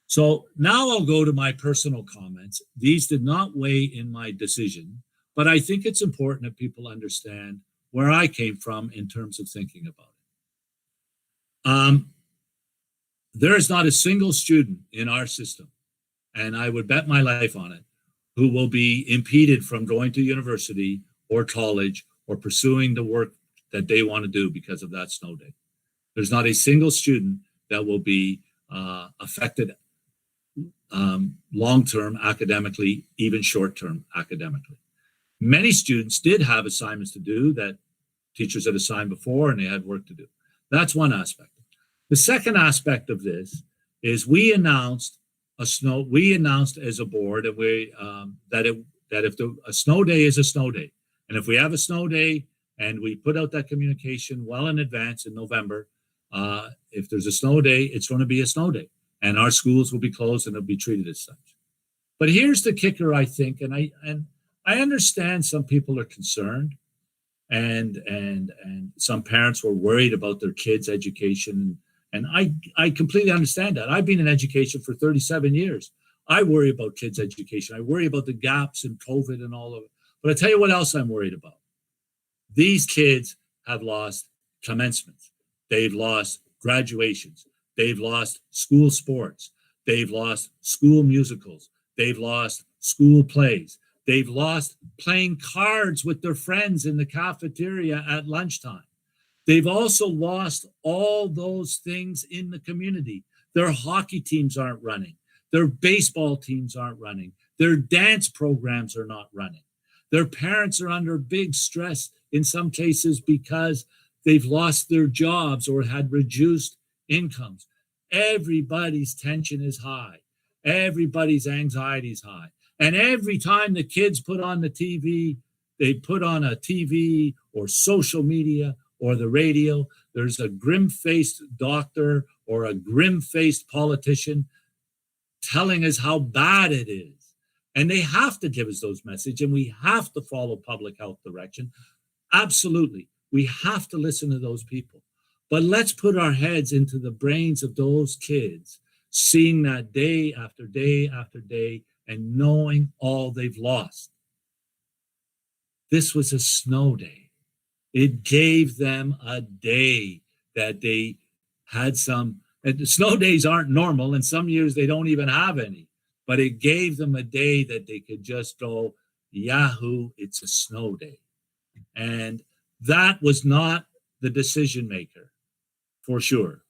So now I'll go to my personal comments. These did not weigh in my decision, but I think it's important that people understand where I came from in terms of thinking about it. There is not a single student in our system, and I would bet my life on it, who will be impeded from going to university or college or pursuing the work that they want to do because of that snow day. There's not a single student that will be affected long-term academically, even short-term academically. Many students did have assignments to do that teachers had assigned before, and they had work to do. That's one aspect. The second aspect of this is we announced as a board, and we that if a snow day is a snow day, and if we have a snow day and we put out that communication well in advance in November, if there's a snow day, it's going to be a snow day, and our schools will be closed and it'll be treated as such. But here's the kicker, I think, and I understand some people are concerned, and some parents were worried about their kids' education, and I completely understand that. I've been in education for 37 years. I worry about kids' education. I worry about the gaps in COVID and all of it. But I tell you what else I'm worried about. These kids have lost commencements. They've lost graduations. They've lost school sports. They've lost school musicals. They've lost school plays. They've lost playing cards with their friends in the cafeteria at lunchtime. They've also lost all those things in the community. Their hockey teams aren't running. Their baseball teams aren't running. Their dance programs are not running. Their parents are under big stress in some cases because they've lost their jobs or had reduced incomes. Everybody's tension is high. Everybody's anxiety is high. And every time the kids put on the TV, they put on a TV or social media or the radio, there's a grim-faced doctor or a grim-faced politician telling us how bad it is. And they have to give us those messages, and we have to follow public health direction. Absolutely. We have to listen to those people. But let's put our heads into the brains of those kids, seeing that day after day after day and knowing all they've lost. This was a snow day. It gave them a day that they had some, and snow days aren't normal, and some years they don't even have any, but it gave them a day that they could just go, Yahoo, it's a snow day. And that was not the decision maker, for sure.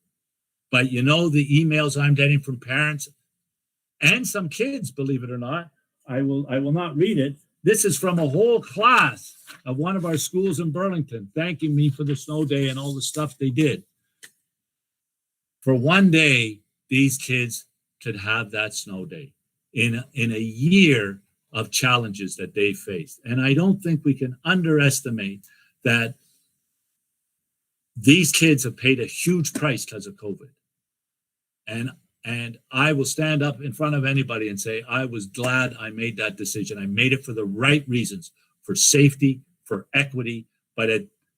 But you know, the emails I'm getting from parents and some kids, believe it or not, I will not read it. This is from a whole class of one of our schools in Burlington, thanking me for the snow day and all the stuff they did. For one day, these kids could have that snow day in a year of challenges that they faced. And I don't think we can underestimate that these kids have paid a huge price because of COVID. And I will stand up in front of anybody and say, I was glad I made that decision. I made it for the right reasons, for safety, for equity. But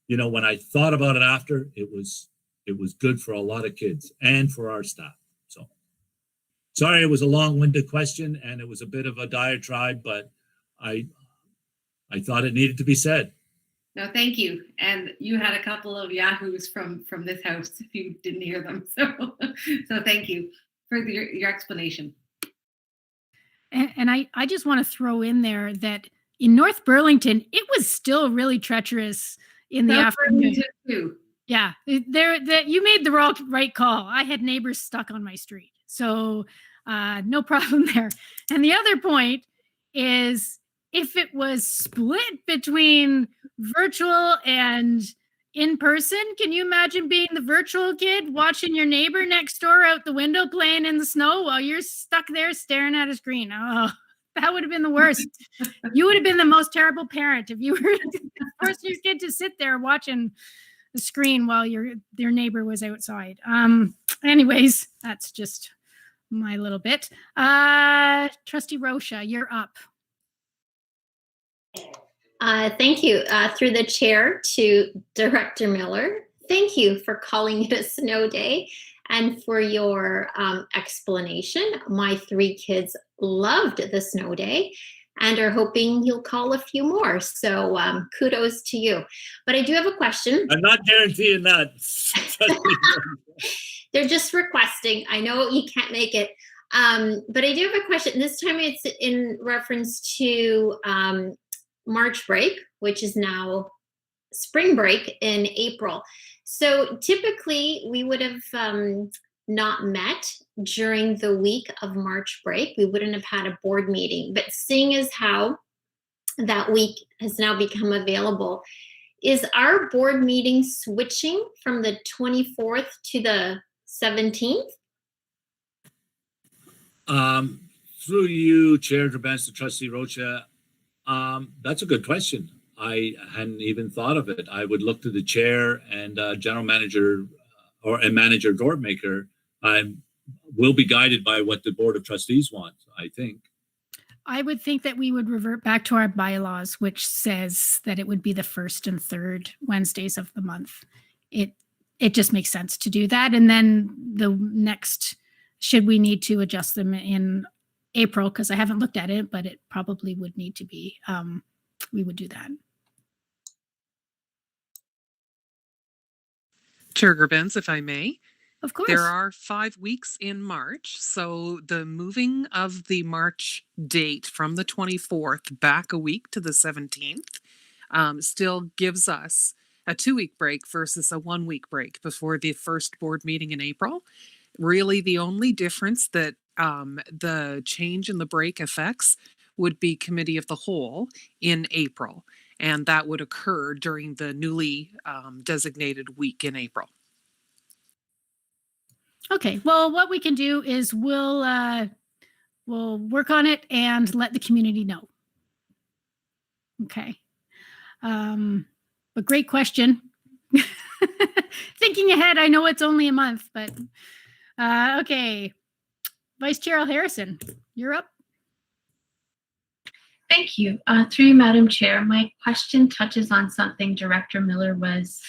when I thought about it after, it was good for a lot of kids and for our staff. So sorry, it was a long-winded question and it was a bit of a diatribe, but I thought it needed to be said. No, thank you. And you had a couple of yahoos from this house if you didn't hear them. So thank you for your explanation. And I just want to throw in there that in North Burlington, it was still really treacherous in the afternoon. Too. Yeah, you made the right call. I had neighbors stuck on my street, so no problem there. And the other point is, if it was split between virtual and in person, can you imagine being the virtual kid watching your neighbor next door out the window playing in the snow while you're stuck there staring at a screen? Oh, that would have been the worst. You would have been the most terrible parent if you were forced your kid to sit there watching the screen while their neighbor was outside. Anyways, that's just my little bit. Trustee Rocha, you're up. Thank you. Through the chair to Director Miller, thank you for calling it a snow day and for your explanation. My 3 kids loved the snow day and are hoping you'll call a few more. So kudos to you. But I do have a question. I'm not guaranteeing that. They're just requesting. I know you can't make it. But I do have a question. This time it's in reference to March break, which is now spring break in April. So typically we would have not met during the week of March break. We wouldn't have had a board meeting, but seeing as how that week has now become available, is our board meeting switching from the 24th to the 17th? Through you, Chair Drabens, Trustee Rocha, that's a good question. I hadn't even thought of it. I would look to the chair and general manager and manager Gortmaker. Will be guided by what the Board of Trustees want, I think. I would think that we would revert back to our bylaws, which says that it would be the first and third Wednesdays of the month. It just makes sense to do that. And then the next, should we need to adjust them in April, because I haven't looked at it, but it probably would need to be, we would do that. Chair Gerbens, if I may. Of course. There are 5 weeks in March, so the moving of the March date from the 24th back a week to the 17th still gives us a 2-week break versus a 1-week break before the first board meeting in April. Really, the only difference that the change in the break affects would be Committee of the Whole in April, and that would occur during the newly designated week in April. Okay, well, what we can do is we'll work on it and let the community know. Okay. But great question. Thinking ahead, I know it's only a month, but okay. Vice Chair Harrison, you're up. Thank you. Through you, Madam Chair, my question touches on something Director Miller was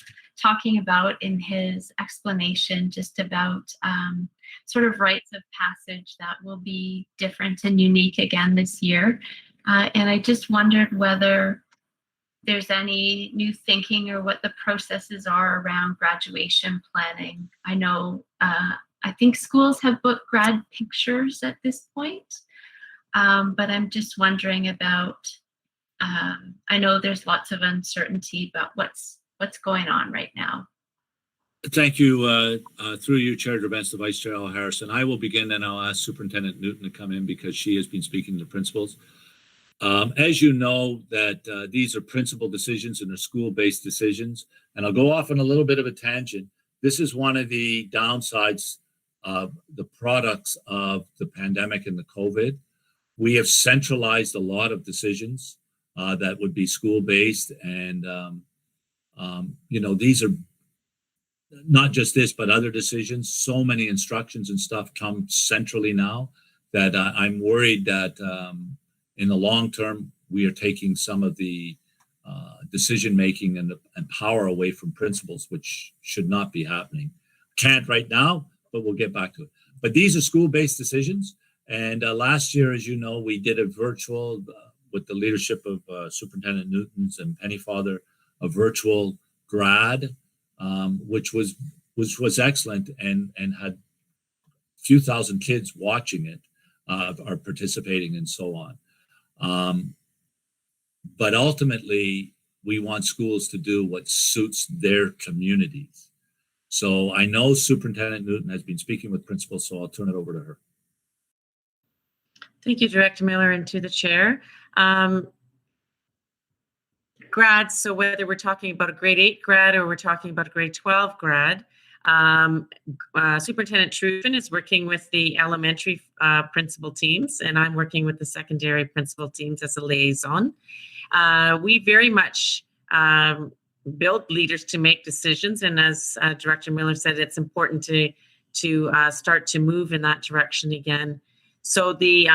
talking about in his explanation just about sort of rites of passage that will be different and unique again this year. And I just wondered whether there's any new thinking or what the processes are around graduation planning. I know, I think schools have booked grad pictures at this point, but I'm just wondering about, I know there's lots of uncertainty about what's going on right now. Thank you. Through you, Chair Drabantz, the Vice Chair Al Harrison. I will begin, and I'll ask Superintendent Newton to come in because she has been speaking to principals. As you know, that these are principal decisions and they're school-based decisions. And I'll go off on a little bit of a tangent. This is one of the downsides of the products of the pandemic and the COVID. We have centralized a lot of decisions that would be school-based. And, you know, these are not just this, but other decisions. So many instructions and stuff come centrally now that I'm worried that in the long term, we are taking some of the decision-making and power away from principals, which should not be happening. Can't right now, but we'll get back to it. But these are school-based decisions. And last year, as you know, we did a virtual, with the leadership of Superintendent Newtons and Pennyfather, a virtual grad, which was excellent and had a few thousand kids watching it, are participating and so on. But ultimately, we want schools to do what suits their communities. So I know Superintendent Newton has been speaking with principals, so I'll turn it over to her. Thank you, Director Miller, and to the chair. Grads, so whether we're talking about a grade 8 grad or we're talking about a grade 12 grad, Superintendent Truffin is working with the elementary principal teams, and I'm working with the secondary principal teams as a liaison. We very much build leaders to make decisions, and as Director Miller said, it's important to start to move in that direction again. So the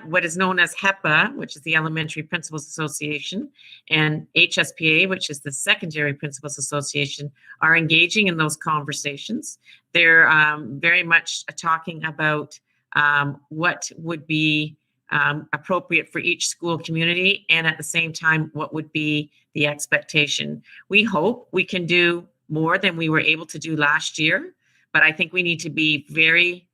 what is known as HEPA, which is the Elementary Principals Association, and HSPA, which is the Secondary Principals Association, are engaging in those conversations. They're very much talking about what would be appropriate for each school community, and at the same time, what would be the expectation. We hope we can do more than we were able to do last year, but I think we need to be very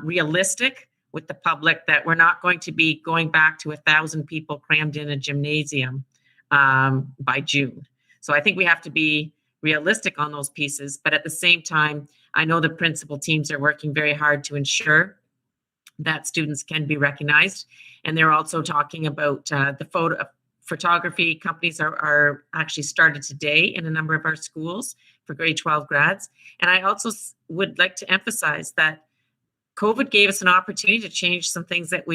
realistic with the public that we're not going to be going back to 1,000 people crammed in a gymnasium by June. So I think we have to be realistic on those pieces, but at the same time, I know the principal teams are working very hard to ensure that students can be recognized. And they're also talking about the photography companies are actually started today in a number of our schools for grade 12 grads. And I also would like to emphasize that COVID gave us an opportunity to change some things that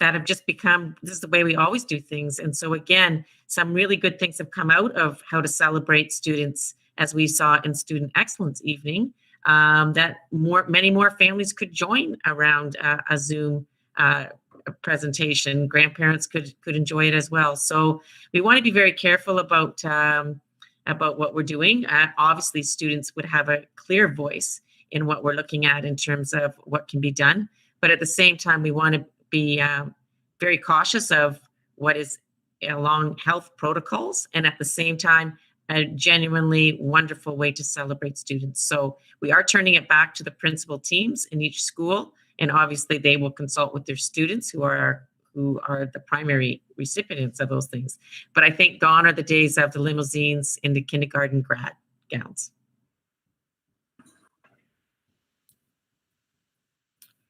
have just become, this is the way we always do things. And so again, some really good things have come out of how to celebrate students, as we saw in Student Excellence Evening, that many more families could join around a Zoom presentation. Grandparents could enjoy it as well. So we want to be very careful about what we're doing. Obviously, students would have a clear voice in what we're looking at in terms of what can be done. But at the same time, we want to be very cautious of what is along health protocols, and at the same time, a genuinely wonderful way to celebrate students. So we are turning it back to the principal teams in each school, and obviously they will consult with their students who are the primary recipients of those things. But I think gone are the days of the limousines in the kindergarten grad gowns.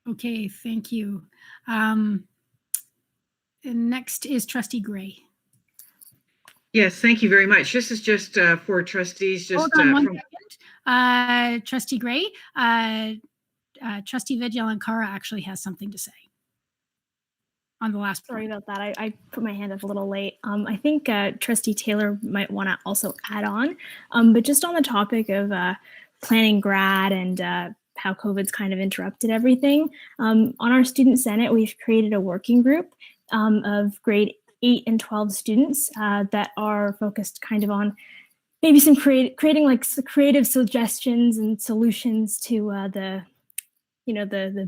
Okay, thank you. Next is Trustee Gray. Yes, thank you very much. This is just for trustees. Just hold on one second. Trustee Gray, Trustee Vigil and Cara actually has something to say on the last point. Sorry about that. I put my hand up a little late. I think Trustee Taylor might want to also add on, but just on the topic of planning grad and how COVID's kind of interrupted everything. On our Student Senate, we've created a working group of grade 8 and 12 students that are focused kind of on maybe some creating like creative suggestions and solutions to the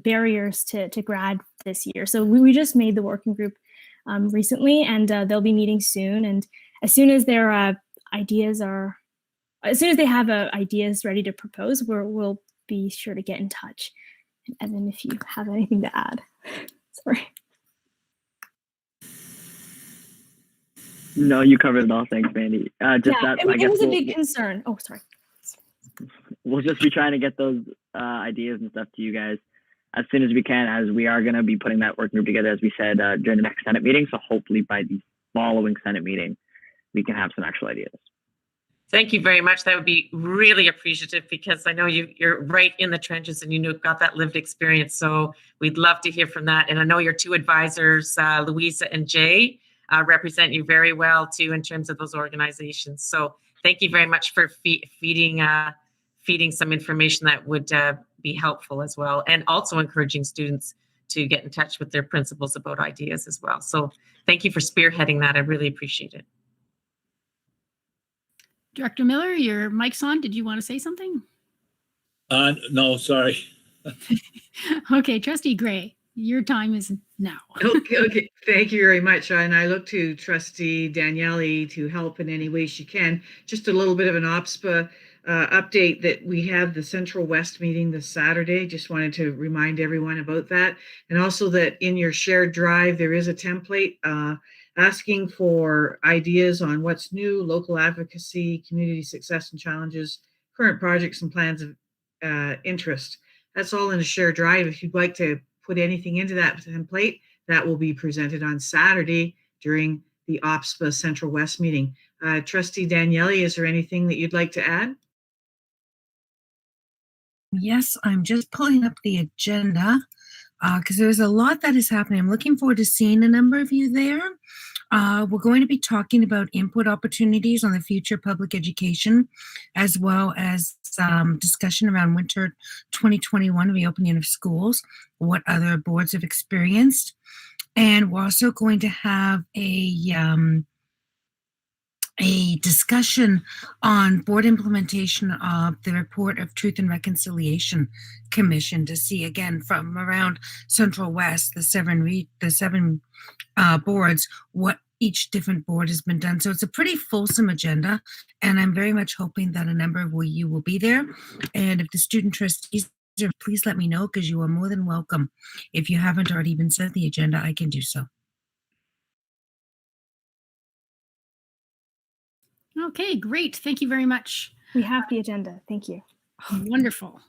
barriers to grad this year. So we just made the working group recently, and they'll be meeting soon. And as soon as their as soon as they have ideas ready to propose, we'll be sure to get in touch. And then if you have anything to add, sorry. No, you covered it all. Thanks, Mandy. It was a big concern. Oh, sorry. We'll just be trying to get those ideas and stuff to you guys as soon as we can, as we are going to be putting that working group together, as we said, during the next Senate meeting. So hopefully by the following Senate meeting, we can have some actual ideas. Thank you very much. That would be really appreciative, because I know you're right in the trenches and got that lived experience. So we'd love to hear from that. And I know your two advisors, Louisa and Jay, represent you very well too in terms of those organizations. So thank you very much for feeding some information that would be helpful as well, and also encouraging students to get in touch with their principals about ideas as well. So thank you for spearheading that. I really appreciate it. Director Miller, your mic's on. Did you want to say something? No, sorry. Okay, Trustee Gray, your time is now. Okay. Thank you very much. And I look to Trustee Daniele to help in any way she can. Just a little bit of an OPSPA update that we have the Central West meeting this Saturday. Just wanted to remind everyone about that. And also that in your shared drive, there is a template asking for ideas on what's new, local advocacy, community success and challenges, current projects and plans of interest. That's all in a shared drive. If you'd like to put anything into that template, that will be presented on Saturday during the OPSPA Central West meeting. Trustee Daniele, is there anything that you'd like to add? Yes, I'm just pulling up the agenda because there's a lot that is happening. I'm looking forward to seeing a number of you there. We're going to be talking about input opportunities on the future of public education, as well as discussion around winter 2021 reopening of schools, what other boards have experienced. And we're also going to have a discussion on board implementation of the report of Truth and Reconciliation Commission, to see again from around Central West, the seven boards, what each different board has been done. So it's a pretty fulsome agenda, and I'm very much hoping that a number of you will be there. And if the student trustees are, please let me know, because you are more than welcome. If you haven't already been sent the agenda, I can do so. Okay, great. Thank you very much. We have the agenda. Thank you. Wonderful.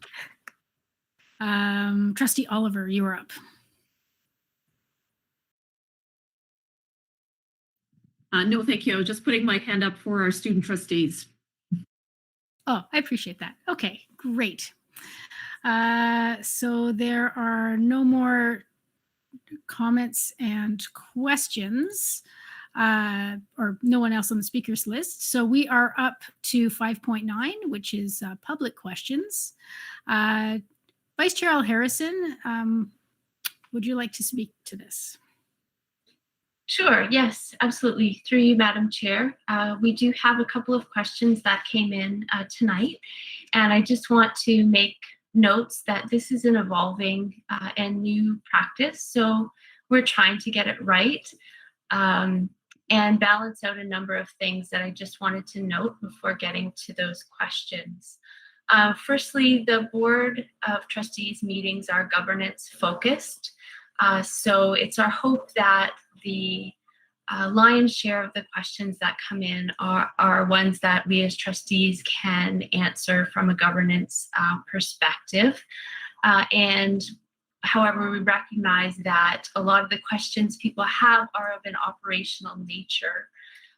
Trustee Oliver, you are up. No, thank you. I was just putting my hand up for our student trustees. Oh, I appreciate that. Okay, great. So there are no more comments and questions, or no one else on the speakers list. So we are up to 5.9, which is public questions. Vice Chair Al Harrison, would you like to speak to this? Sure, yes, absolutely. Through you, Madam Chair. We do have a couple of questions that came in tonight, and I just want to make notes that this is an evolving and new practice, so we're trying to get it right and balance out a number of things that I just wanted to note before getting to those questions. Firstly, the Board of Trustees meetings are governance focused. So it's our hope that the lion's share of the questions that come in are ones that we as trustees can answer from a governance perspective. And however, we recognize that a lot of the questions people have are of an operational nature,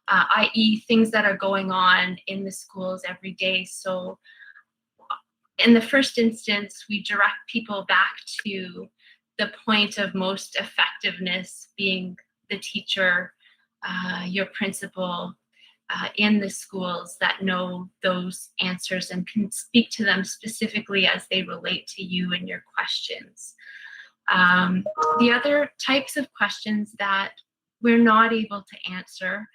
i.e. things that are going on in the schools every day. So in the first instance, we direct people back to the point of most effectiveness being the teacher, your principal in the schools that know those answers and can speak to them specifically as they relate to you and your questions. The other types of questions that we're not able to answer,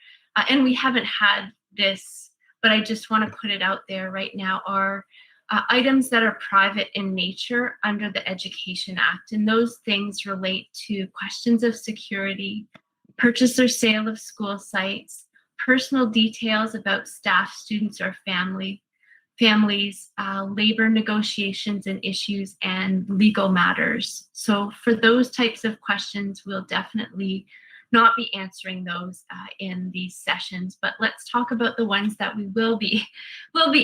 and we haven't had this but I just want to put it out there right now, are items that are private in nature under the Education Act. And those things relate to questions of security, purchase or sale of school sites, personal details about staff, students, or families, labor negotiations and issues, and legal matters. So for those types of questions, we'll definitely not be answering those in these sessions, but let's talk about the ones that we will be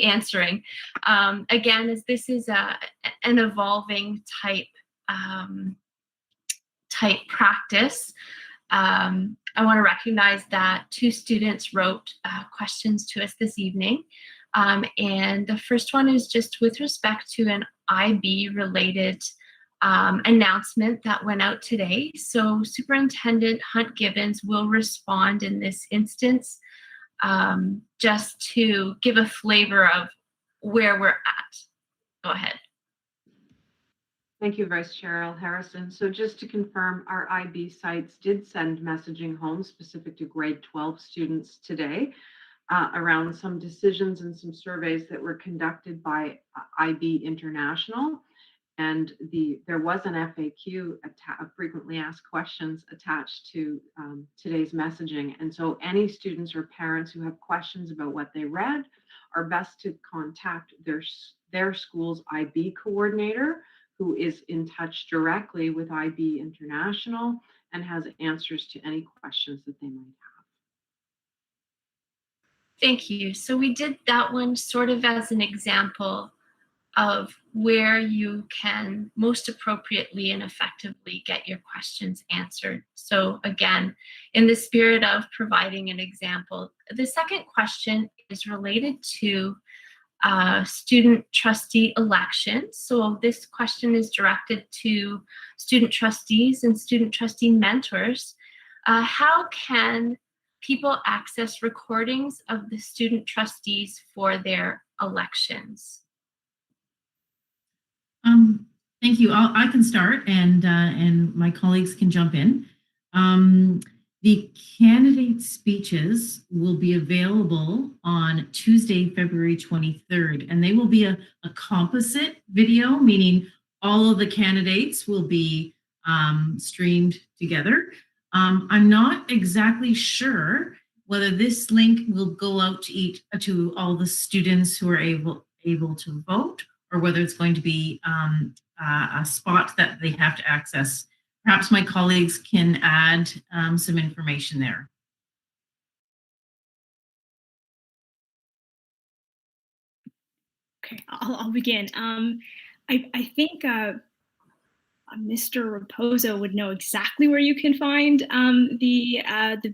answering. Again, as this is an evolving type practice, I want to recognize that 2 students wrote questions to us this evening. And the first one is just with respect to an IB related announcement that went out today. So Superintendent Hunt-Gibbons will respond in this instance, just to give a flavor of where we're at. Go ahead. Thank you, Vice Chair Al Harrison. So just to confirm, our IB sites did send messaging home specific to grade 12 students today around some decisions and some surveys that were conducted by IB International. And there was an FAQ, frequently asked questions, attached to today's messaging. And so any students or parents who have questions about what they read are best to contact their school's IB coordinator, who is in touch directly with IB International and has answers to any questions that they might have. Thank you. So we did that one sort of as an example of where you can most appropriately and effectively get your questions answered. So again, in the spirit of providing an example, the second question is related to student trustee elections. So this question is directed to student trustees and student trustee mentors. How can people access recordings of the student trustees for their elections? Thank you. I can start, and my colleagues can jump in. The candidate speeches will be available on Tuesday, February 23rd, and they will be a composite video, meaning all of the candidates will be streamed together. I'm not exactly sure whether this link will go out to all the students who are able to vote, or whether it's going to be a spot that they have to access. Perhaps my colleagues can add some information there. Okay, I'll begin. I think Mr. Raposo would know exactly where you can find the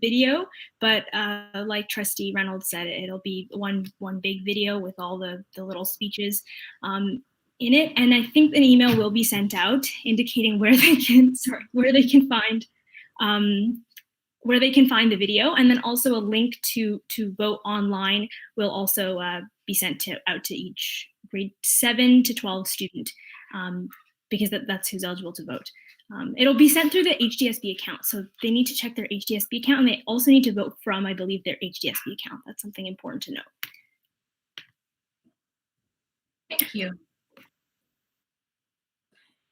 video, but like Trustee Reynolds said, it'll be one big video with all the little speeches in it, and I think an email will be sent out indicating where they can find the video, and then also a link to vote online will also be sent out to each grade 7 to 12 student, because that's who's eligible to vote. It'll be sent through the HDSB account, so they need to check their HDSB account, and they also need to vote from, I believe, their HDSB account. That's something important to note. Thank you.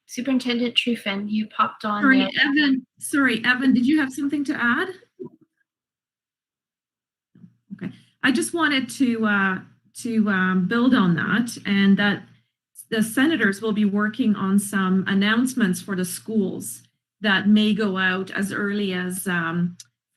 Superintendent Truffin, you popped on. Evan, did you have something to add? Okay, I just wanted to build on that, and that the senators will be working on some announcements for the schools that may go out as early as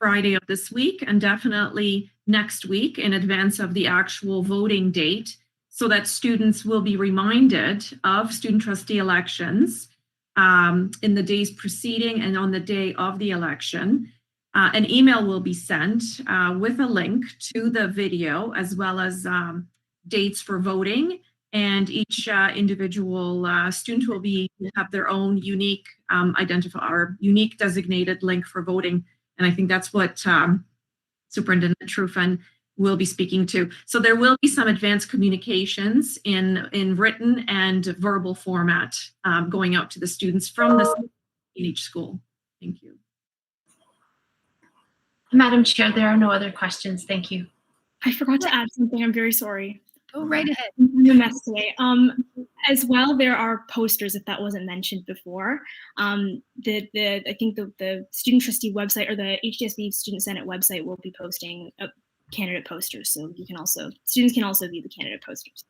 Friday of this week, and definitely next week in advance of the actual voting date, so that students will be reminded of student trustee elections in the days preceding and on the day of the election. An email will be sent with a link to the video, as well as dates for voting, and each individual student will have their own unique identifier, or unique designated link for voting. And I think that's what Superintendent Truffin will be speaking to. So there will be some advanced communications in written and verbal format going out to the students from in each school. Thank you. Madam Chair, there are no other questions. Thank you. I forgot to add something. I'm very sorry. Go right ahead. I'm a mess today. As well, there are posters, if that wasn't mentioned before. I think the student trustee website or the HDSB Student Senate website will be posting candidate posters, so students can also view the candidate posters.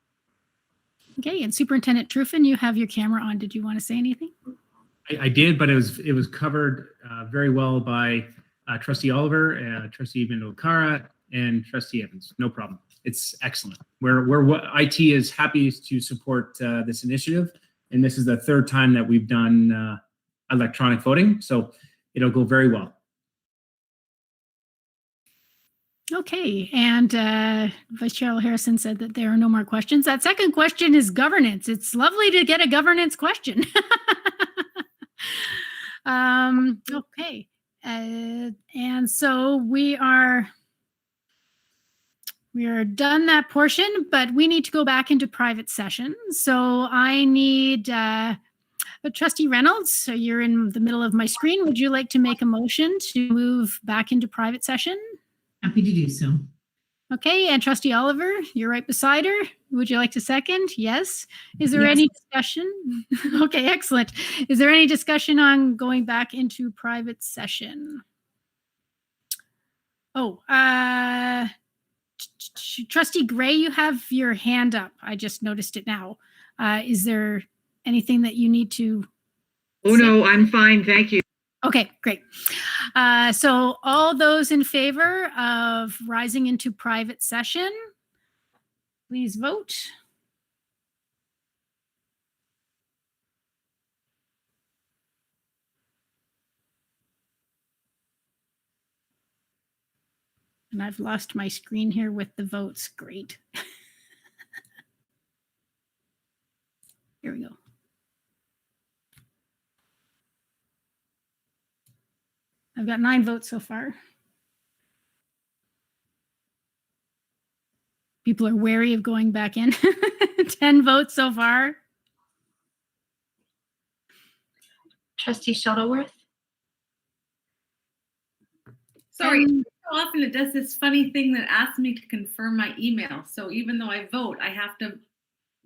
Okay, and Superintendent Truffin, you have your camera on. Did you want to say anything? I did, but it was covered very well by Trustee Oliver, Trustee Vindokara, and Trustee Evans. No problem. It's excellent. IT is happy to support this initiative, and this is the third time that we've done electronic voting, so it'll go very well. Okay, and Vice Chair Harrison said that there are no more questions. That second question is governance. It's lovely to get a governance question. Okay, and so we are done that portion, but we need to go back into private session. So I need Trustee Reynolds, so you're in the middle of my screen. Would you like to make a motion to move back into private session? Happy to do so. Okay, and Trustee Oliver, you're right beside her. Would you like to second? Yes. Is there Yes. any discussion? Okay, excellent. Is there any discussion on going back into private session? Oh, Trustee Gray, you have your hand up. I just noticed it now. Is there anything that you need to? Oh, no, I'm fine. Thank you. Okay, great. So all those in favor of rising into private session, please vote. And I've lost my screen here with the votes. Great. Here we go. I've got 9 votes so far. People are wary of going back in. 10 votes so far. Trustee Shuttleworth? Sorry, so often it does this funny thing that asks me to confirm my email. So even though I vote, I have to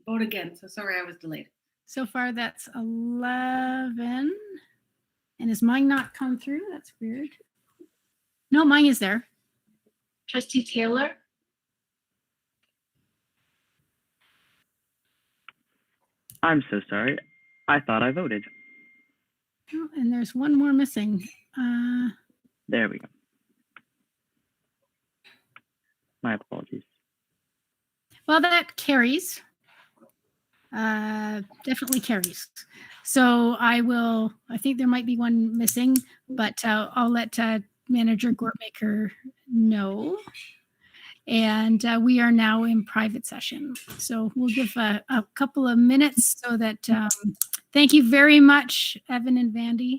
vote again. So sorry I was delayed. So far, that's 11. And has mine not come through? That's weird. No, mine is there. Trustee Taylor? I'm so sorry. I thought I voted. Oh, and there's one more missing. There we go. My apologies. Well, that carries. Definitely carries. So I think there might be one missing, but I'll let Manager Gortmaker know. And we are now in private session. So we'll give a couple of minutes so that, thank you very much, Evan and Vandy.